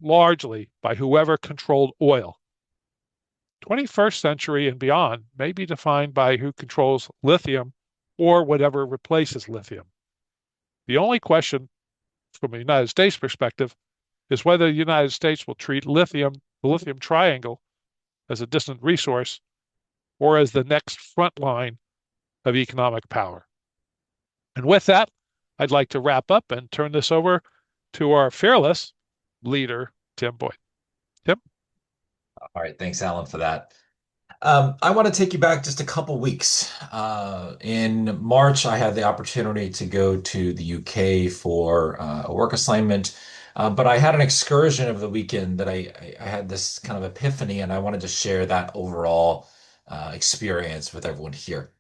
largely by whoever controlled oil. 21st century and beyond may be defined by who controls lithium or whatever replaces lithium. The only question from a United States perspective is whether the United States will treat the lithium triangle, as a distant resource or as the next front line of economic power. And with that, I'd like to wrap up and turn this over to our fearless leader, Tim Boyd. Tim? All right, thanks, Alan, for that. I want to take you back just a couple weeks. In March, I had the opportunity to go to the UK for a work assignment, but I had an excursion over the weekend that I had this kind of epiphany, and I wanted to share that overall experience with everyone here.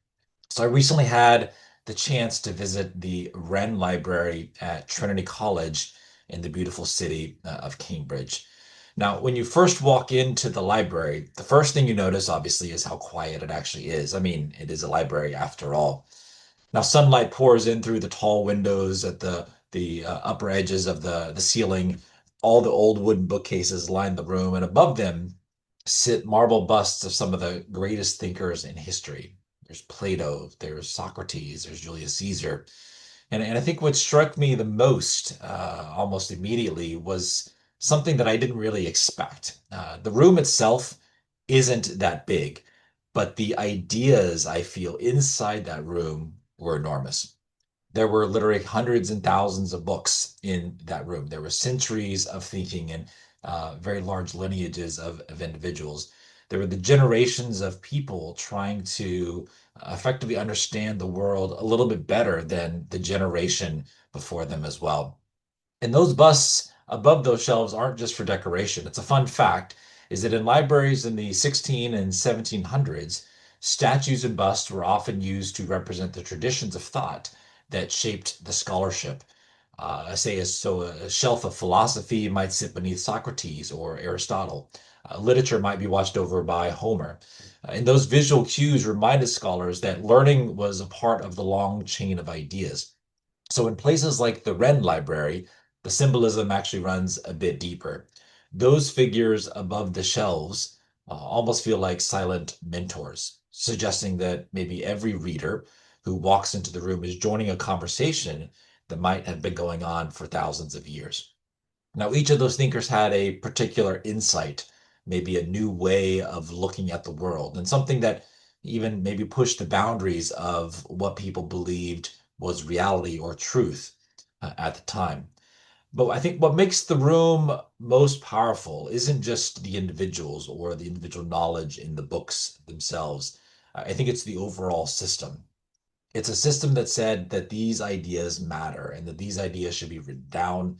So I recently had the chance to visit the Wren Library at Trinity College in the beautiful city of Cambridge. Now, when you first walk into the library, the first thing you notice, obviously, is how quiet it actually is. I mean, it is a library after all. Now, sunlight pours in through the tall windows at the upper edges of the ceiling. All the old wooden bookcases line the room, and above them sit marble busts of some of the greatest thinkers in history. There's Plato, there's Socrates, there's Julius Caesar. And I think what struck me the most, almost immediately, was something that I didn't really expect. The room itself isn't that big, but the ideas I feel inside that room were enormous. There were literally hundreds and thousands of books in that room. There were centuries of thinking and very large lineages of individuals. There were the generations of people trying to effectively understand the world a little bit better than the generation before them as well. And those busts, above those shelves aren't just for decoration. It's a fun fact is that in libraries in the 16 and 1700s, statues and busts were often used to represent the traditions of thought that shaped the scholarship. A shelf of philosophy might sit beneath Socrates or Aristotle. Literature might be watched over by Homer. And those visual cues reminded scholars that learning was a part of the long chain of ideas. So in places like the Wren Library, the symbolism actually runs a bit deeper. Those figures above the shelves almost feel like silent mentors, suggesting that maybe every reader who walks into the room is joining a conversation that might have been going on for thousands of years. Now, each of those thinkers had a particular insight, maybe a new way of looking at the world, and something that even maybe pushed the boundaries of what people believed was reality or truth at the time. But I think what makes the room most powerful isn't just the individuals or the individual knowledge in the books themselves. I think it's the overall system. It's a system that said that these ideas matter and that these ideas should be written down,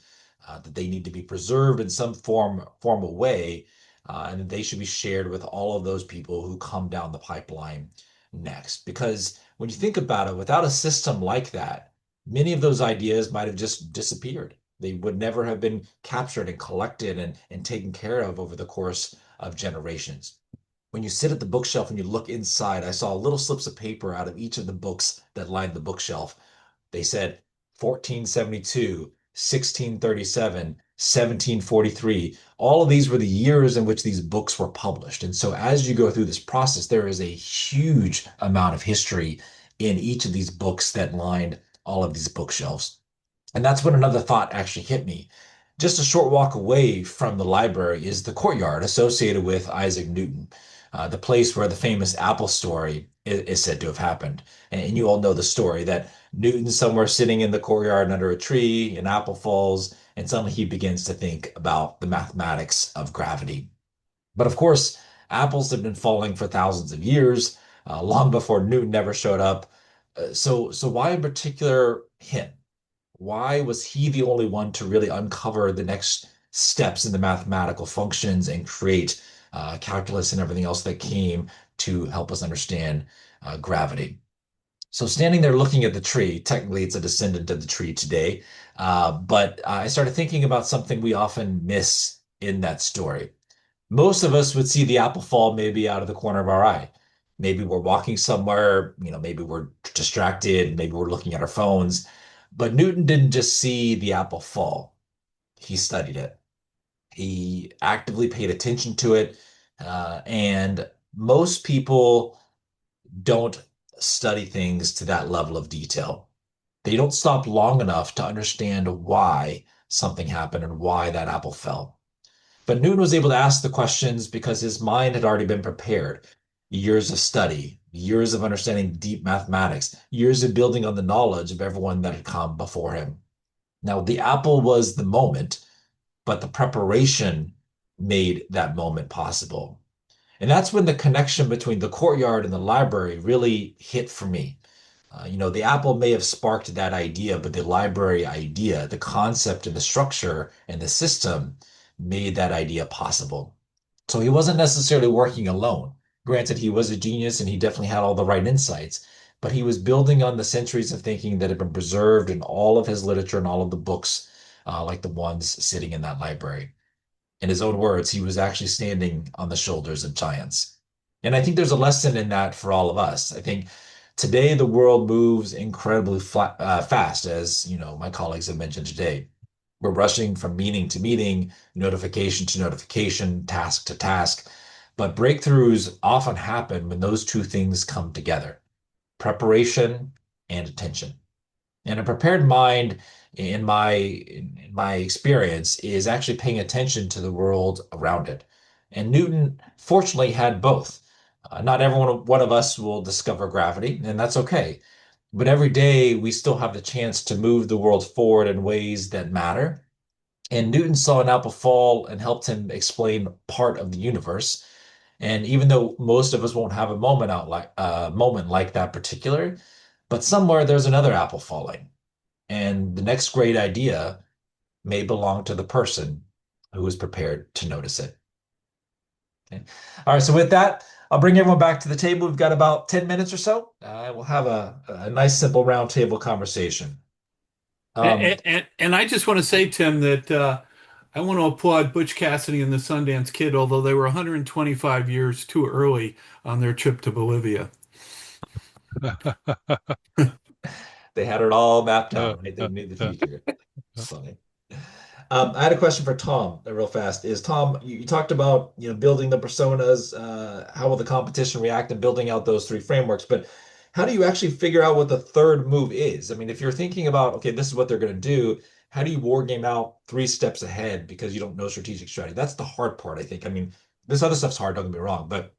that they need to be preserved in some formal way, and that they should be shared with all of those people who come down the pipeline next. Because when you think about it, without a system like that, many of those ideas might have just disappeared. They would never have been captured and collected and taken care of over the course of generations. When you sit at the bookshelf and you look inside, I saw little slips of paper out of each of the books that lined the bookshelf. They said 1472, 1637, 1743. All of these were the years in which these books were published. And so as you go through this process, there is a huge amount of history in each of these books that lined all of these bookshelves. And that's when another thought actually hit me. Just a short walk away from the library is the courtyard associated with Isaac Newton, the place where the famous apple story is said to have happened. And you all know the story that Newton's somewhere sitting in the courtyard under a tree, an apple falls, and suddenly he begins to think about the mathematics of gravity. But of course, apples have been falling for thousands of years, long before Newton ever showed up. So why in particular him? Why was he the only one to really uncover the next steps in the mathematical functions and create calculus and everything else that came to help us understand gravity? So standing there looking at the tree, technically it's a descendant of the tree today, but I started thinking about something we often miss in that story. Most of us would see the apple fall maybe out of the corner of our eye. Maybe we're walking somewhere, maybe we're distracted, maybe we're looking at our phones. But Newton didn't just see the apple fall, he studied it. He actively paid attention to it. And most people don't study things to that level of detail. They don't stop long enough to understand why something happened and why that apple fell. But Newton was able to ask the questions because his mind had already been prepared. Years of study, years of understanding deep mathematics, years of building on the knowledge of everyone that had come before him. Now, the apple was the moment, but the preparation made that moment possible. And that's when the connection between the courtyard and the library really hit for me. The apple may have sparked that idea, but the library idea, the concept and the structure and the system made that idea possible. So he wasn't necessarily working alone. Granted, he was a genius and he definitely had all the right insights, but he was building on the centuries of thinking that had been preserved in all of his literature and all of the books, like the ones sitting in that library. In his own words, he was actually standing on the shoulders of giants. And I think there's a lesson in that for all of us. I think today the world moves incredibly fast, as my colleagues have mentioned today. We're rushing from meeting to meeting, notification to notification, task to task. But breakthroughs often happen when those two things come together, preparation and attention. And a prepared mind, in my experience, is actually paying attention to the world around it. And Newton, fortunately, had both. Not everyone, one of us will discover gravity, and that's okay. But every day we still have the chance to move the world forward in ways that matter. And Newton saw an apple fall and helped him explain part of the universe. And even though most of us won't have a moment like that particular, but somewhere there's another apple falling. And the next great idea may belong to the person who is prepared to notice it. Okay. All right, so with that, I'll bring everyone back to the table. We've got about 10 minutes or so. We'll have a nice, simple roundtable conversation. And I just want to say, Tim, that I want to applaud Butch Cassidy and the Sundance Kid, although they were 125 years too early on their trip to Bolivia. They had it all mapped out, right? They knew the future. Funny. I had a question for Tom, real fast. Is Tom, you talked about building the personas, how will the competition react, and building out those three frameworks, but how do you actually figure out what the third move is? I mean, if you're thinking about, okay, this is what they're going to do, how do you war game out 3 steps ahead because you don't know strategic strategy? That's the hard part, I think. I mean, this other stuff's hard, don't get me wrong, but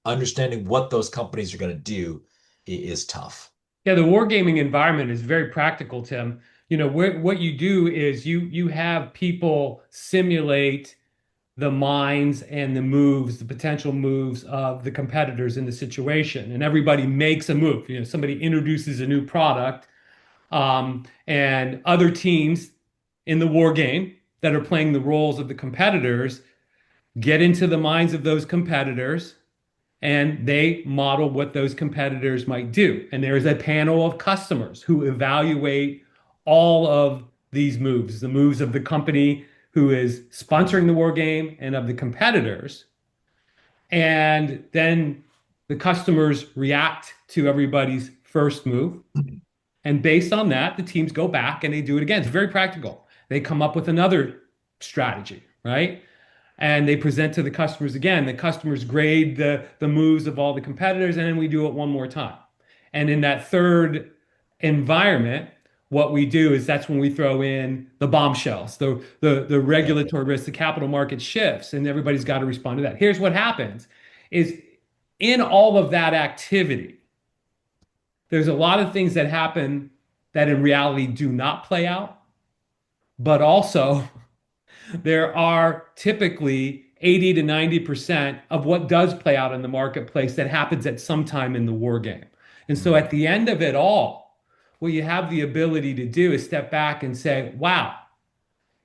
understanding what those companies are going to do is tough. Yeah, the wargaming environment is very practical, Tim. What you do is you have people simulate the minds and the moves, the potential moves of the competitors in the situation, and everybody makes a move. Somebody introduces a new product, and other teams in the war game that are playing the roles of the competitors get into the minds of those competitors and they model what those competitors might do. And there is a panel of customers who evaluate all of these moves, the moves of the company who is sponsoring the war game and of the competitors. And then the customers react to everybody's first move. And based on that, the teams go back and they do it again. It's very practical. They come up with another strategy, right? And they present to the customers again. The customers grade the moves of all the competitors, and then we do it one more time. And in that third environment, what we do is that's when we throw in the bombshells, the regulatory risk, the capital market shifts, and everybody's got to respond to that. Here's what happens is in all of that activity, there's a lot of things that happen that in reality do not play out, but also there are typically 80 to 90% of what does play out in the marketplace that happens at some time in the war game. And so at the end of it all, what you have the ability to do is step back and say, wow,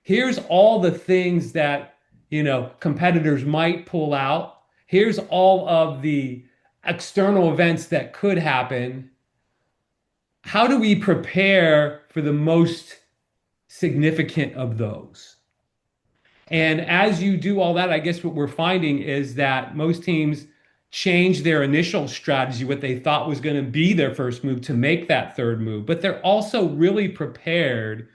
here's all the things that, competitors might pull out. Here's all of the external events that could happen. How do we prepare for the most significant of those? And as you do all that, I guess what we're finding is that most teams change their initial strategy, what they thought was going to be their first move, to make that third move. But they're also really prepared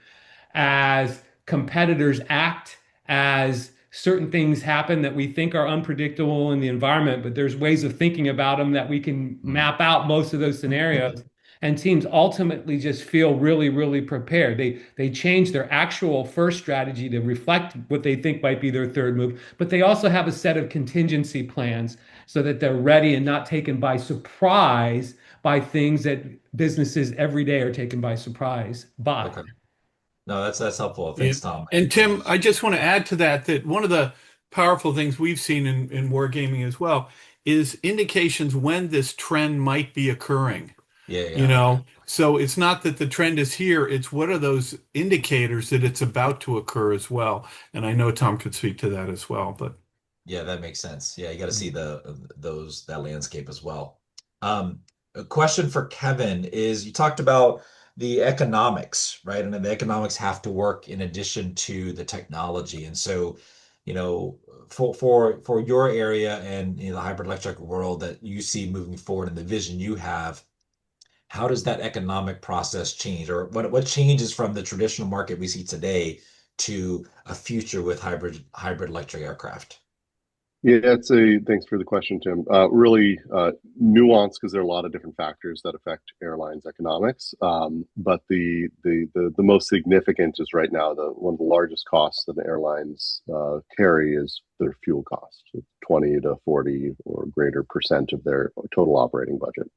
as competitors act, as certain things happen that we think are unpredictable in the environment, but there's ways of thinking about them that we can map out most of those scenarios. And teams ultimately just feel really, really prepared. They change their actual first strategy to reflect what they think might be their third move, but they also have a set of contingency plans so that they're ready and not taken by surprise by things that businesses every day are taken by surprise by. Okay. No, that's helpful. Thanks, Tom. And Tim, I just want to add to that one of the powerful things we've seen in wargaming as well is indications when this trend might be occurring. Yeah. So it's not that the trend is here, it's what are those indicators that it's about to occur as well. And I know Tom could speak to that as well, but yeah, that makes sense. Yeah, you got to see that landscape as well. A question for Kevin is you talked about the economics, right? And the economics have to work in addition to the technology. And so, for your area and the hybrid electric world that you see moving forward and the vision you have, how does that economic process change, or what changes from the traditional market we see today to a future with hybrid electric aircraft? Yeah, thanks for the question, Tim. Really nuanced because there are a lot of different factors that affect airlines' economics. But the most significant is right now one of the largest costs that the airlines carry is their fuel cost, 20 to 40 or greater percent of their total operating budget.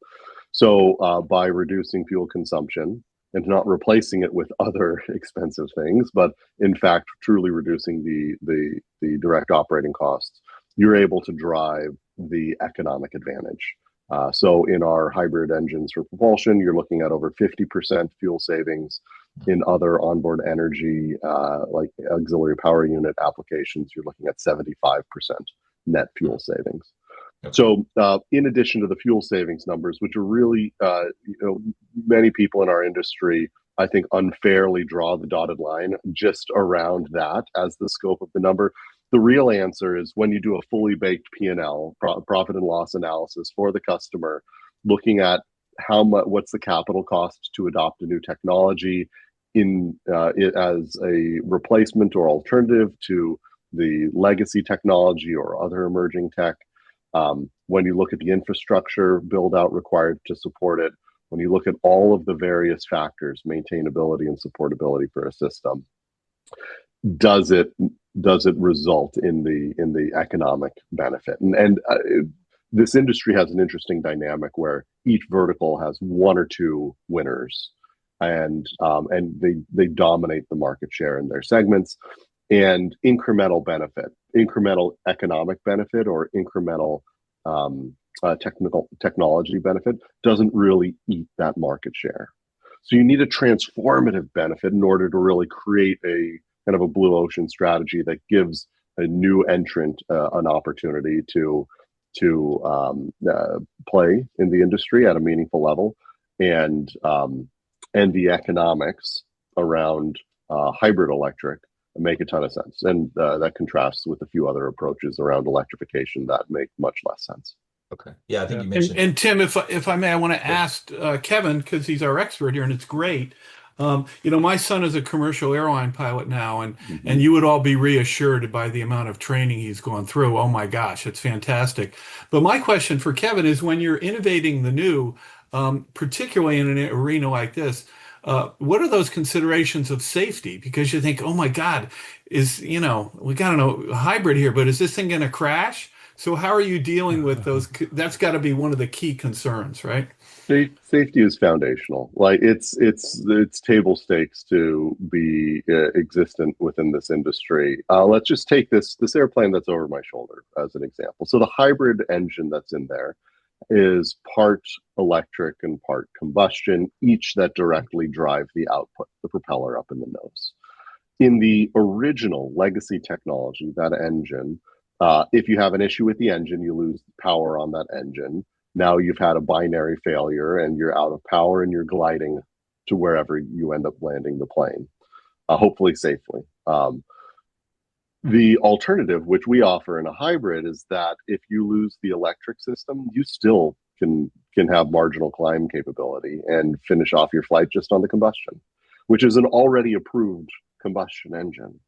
So by reducing fuel consumption and not replacing it with other expensive things, but in fact truly reducing the direct operating costs, you're able to drive the economic advantage. So in our hybrid engines for propulsion, you're looking at over 50% fuel savings In other onboard energy, like auxiliary power unit applications, you're looking at 75% net fuel savings. Okay. So, in addition to the fuel savings numbers, which are really, many people in our industry, I think, unfairly draw the dotted line just around that as the scope of the number. The real answer is when you do a fully baked P&L, profit and loss analysis for the customer, looking at what's the capital cost to adopt a new technology as a replacement or alternative to the legacy technology or other emerging tech. When you look at the infrastructure build out required to support it, when you look at all of the various factors, maintainability and supportability for a system, does it result in the economic benefit? And this industry has an interesting dynamic where each vertical has one or two winners, and they dominate the market share in their segments. And incremental economic benefit, or incremental technology benefit doesn't really eat that market share. So you need a transformative benefit in order to really create a kind of a blue ocean strategy that gives a new entrant an opportunity to play in the industry at a meaningful level, and the economics around hybrid electric make a ton of sense, and that contrasts with a few other approaches around electrification that make much less sense. Okay. Yeah, I think you mentioned. And Tim, if I may, I want to ask Kevin, because he's our expert here, and it's great. My son is a commercial airline pilot now, and you would all be reassured by the amount of training he's gone through. Oh my gosh, it's fantastic. But my question for Kevin is, when you're innovating the new, particularly in an arena like this, what are those considerations of safety? Because you think, oh my God, we got a hybrid here, but is this thing going to crash? So how are you dealing with those? That's got to be one of the key concerns, right? Safety is foundational. Like it's table stakes to be existent within this industry. Let's just take this airplane that's over my shoulder as an example. So the hybrid engine that's in there is part electric and part combustion, each that directly drive the output, the propeller up in the nose. In the original legacy technology, that engine, if you have an issue with the engine, you lose power on that engine. Now you've had a binary failure and you're out of power and you're gliding to wherever you end up landing the plane, hopefully safely. The alternative, which we offer in a hybrid, is that if you lose the electric system, you still can have marginal climb capability and finish off your flight just on the combustion, which is an already approved combustion engine.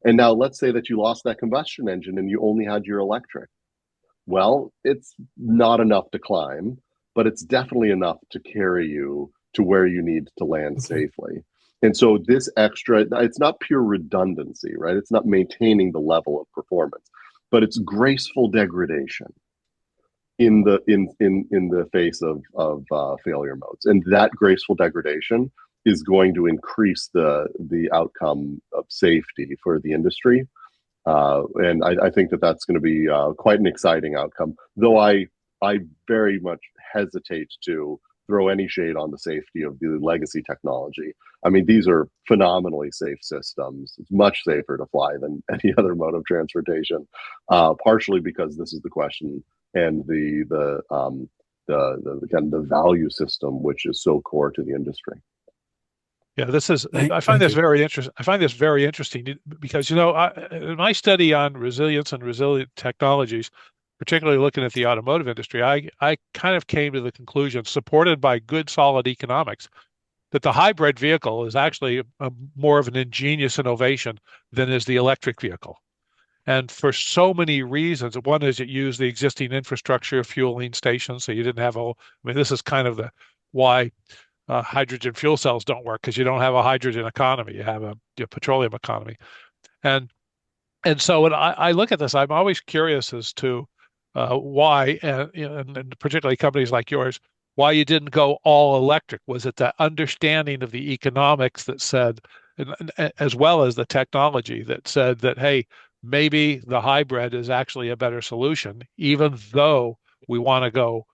And now let's say that you lost that combustion engine and you only had your electric. Well, it's not enough to climb, but it's definitely enough to carry you to where you need to land safely. And so this extra, it's not pure redundancy, right? It's not maintaining the level of performance, but it's graceful degradation in the face of failure modes. And that graceful degradation is going to increase the outcome of safety for the industry. And I think that's going to be quite an exciting outcome, though I very much hesitate to throw any shade on the safety of the legacy technology. I mean, these are phenomenally safe systems. It's much safer to fly than any other mode of transportation, partially because this is the question and the kind of the value system, which is so core to the industry. Yeah, I find this very interesting. I find this very interesting because, in my study on resilience and resilient technologies, particularly looking at the automotive industry, I kind of came to the conclusion, supported by good, solid economics, that the hybrid vehicle is actually more of an ingenious innovation than is the electric vehicle. And for so many reasons. One is it used the existing infrastructure of fueling stations, so you didn't have this is kind of why hydrogen fuel cells don't work, because you don't have a hydrogen economy, you have a petroleum economy. And so when I look at this, I'm always curious as to why, and particularly companies like yours, why you didn't go all electric. Was it the understanding of the economics that said, as well as the technology that said that, hey, maybe the hybrid is actually a better solution, even though we want to go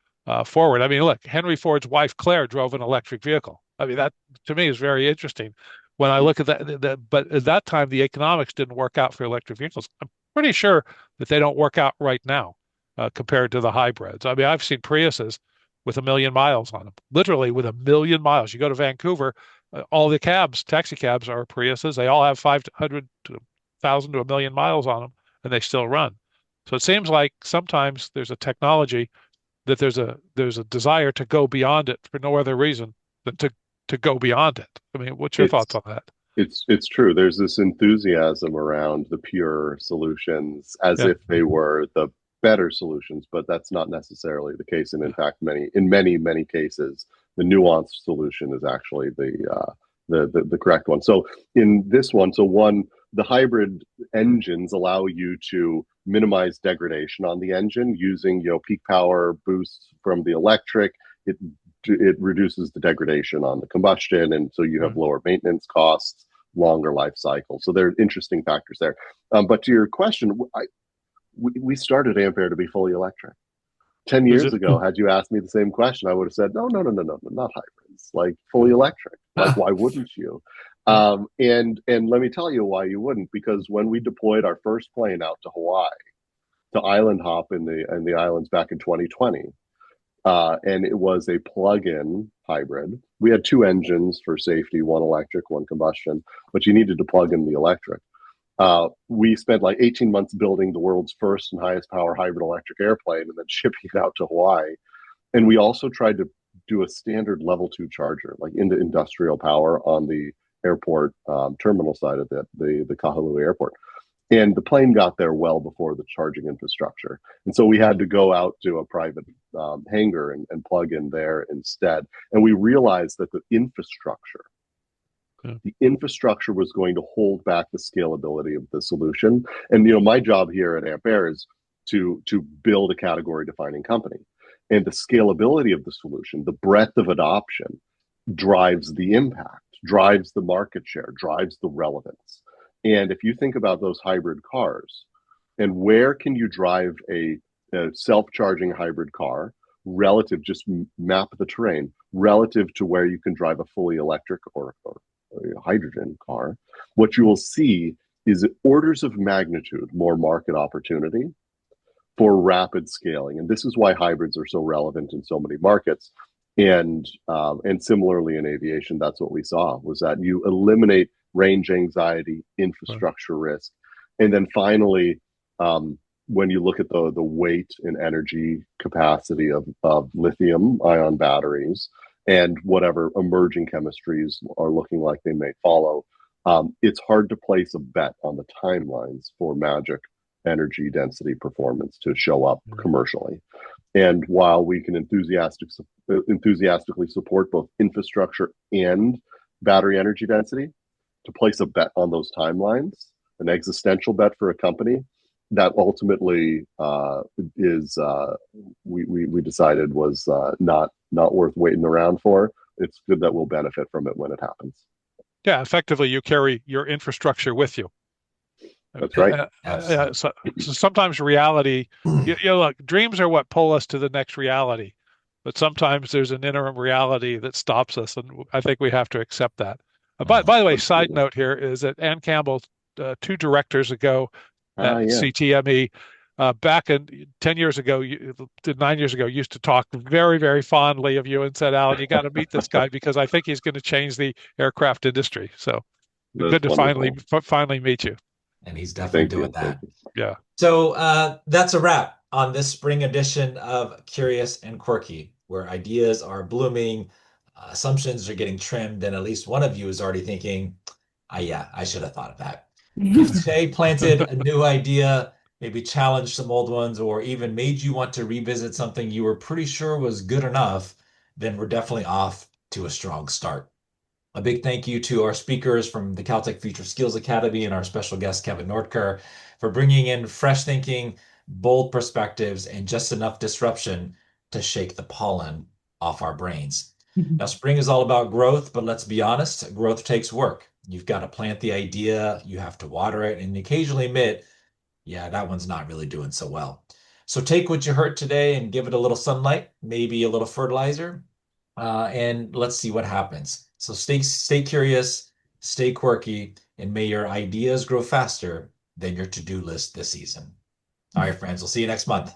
forward? I mean, look, Henry Ford's wife, Claire, drove an electric vehicle. I mean, that to me is very interesting. When I look at that, but at that time, the economics didn't work out for electric vehicles. I'm pretty sure that they don't work out right now compared to the hybrids. I mean, I've seen Priuses with 1 million miles on them, literally with 1 million miles. You go to Vancouver, all the cabs, taxi cabs are Priuses. They all have 500 to 1,000 to 1 million miles on them, and they still run. So it seems like sometimes there's a technology that there's a desire to go beyond it for no other reason than to go beyond it. I mean, what's your thoughts It's on that? it's true. There's this enthusiasm around the pure solutions as Yeah. if they were the better solutions, but that's not necessarily the case. And in fact, many cases, the nuanced solution is actually the correct one. So in this one, the hybrid engines allow you to minimize degradation on the engine using peak power boosts from the electric. It it reduces the degradation on the combustion, and so you have Right. lower maintenance costs, longer life cycle. So there are interesting factors there. But to your question, we started Ampere to be fully electric. 10 Is years it? ago, had you asked me the same question, I would have said, no, no, no, no, no, no, not hybrids, like fully electric. Like, why wouldn't you? And let me tell you why you wouldn't, because when we deployed our first plane out to Hawaii to island hop in the islands back in 2020, and it was a plug-in hybrid. We had two engines for safety, one electric, one combustion, but you needed to plug in the electric. We spent like 18 months building the world's first and highest power hybrid electric airplane and then shipping it out to Hawaii. And we also tried to do a standard level 2 charger, like into industrial power on the airport terminal side of the Kahului airport. And the plane got there well before the charging infrastructure. And so we had to go out to a private hangar and plug in there instead. And we realized that the infrastructure was going to hold back the scalability of the solution. And my job here at Ampere is to build a category defining company. And the scalability of the solution, the breadth of adoption, drives the impact, drives the market share, drives the relevance. And if you think about those hybrid cars, and where can you drive a self-charging hybrid car relative, just map the terrain, relative to where you can drive a fully electric or a hydrogen car, what you will see is orders of magnitude more market opportunity for rapid scaling. And this is why hybrids are so relevant in so many markets. And similarly in aviation, that's what we saw, was that you eliminate range anxiety, infrastructure risk. And then finally, when you look at the weight and energy capacity of lithium ion batteries and whatever emerging chemistries are looking like they may follow, it's hard to place a bet on the timelines for magic energy density performance to show up commercially. And while we can enthusiastically support both infrastructure and battery energy density, to place a bet on those timelines, an existential bet for a company, that ultimately we decided was not worth waiting around for. It's good that we'll benefit from it when it happens. Yeah, effectively, you carry your infrastructure with you. That's right. So sometimes reality, look, dreams are what pull us to the next reality, but sometimes there's an interim reality that stops us, and I think we have to accept that. By the way, side note here is that Ann Campbell, 2 directors ago at CTME, back in 10 years ago, 9 years ago, used to talk very, very fondly of you and said, Alan, you got to meet this guy because I think he's going to change the aircraft industry. So good to finally meet you. And he's definitely doing that. Yeah. So that's a wrap on this spring edition of Curious and Quirky, where ideas are blooming, assumptions are getting trimmed, and at least one of you is already thinking, yeah, I should have thought of that. If today planted a new idea, maybe challenged some old ones, or even made you want to revisit something you were pretty sure was good enough, then we're definitely off to a strong start. A big thank you to our speakers from the Caltech Future Skills Academy and our special guest, Kevin Noertker, for bringing in fresh thinking, bold perspectives, and just enough disruption to shake the pollen off our brains. Now, spring is all about growth, but let's be honest, growth takes work. You've got to plant the idea, you have to water it, and occasionally admit, yeah, that one's not really doing so well. So take what you heard today and give it a little sunlight, maybe a little fertilizer, and let's see what happens. So stay curious, stay quirky, and may your ideas grow faster than your to-do list this season. All right, friends, we'll see you next month.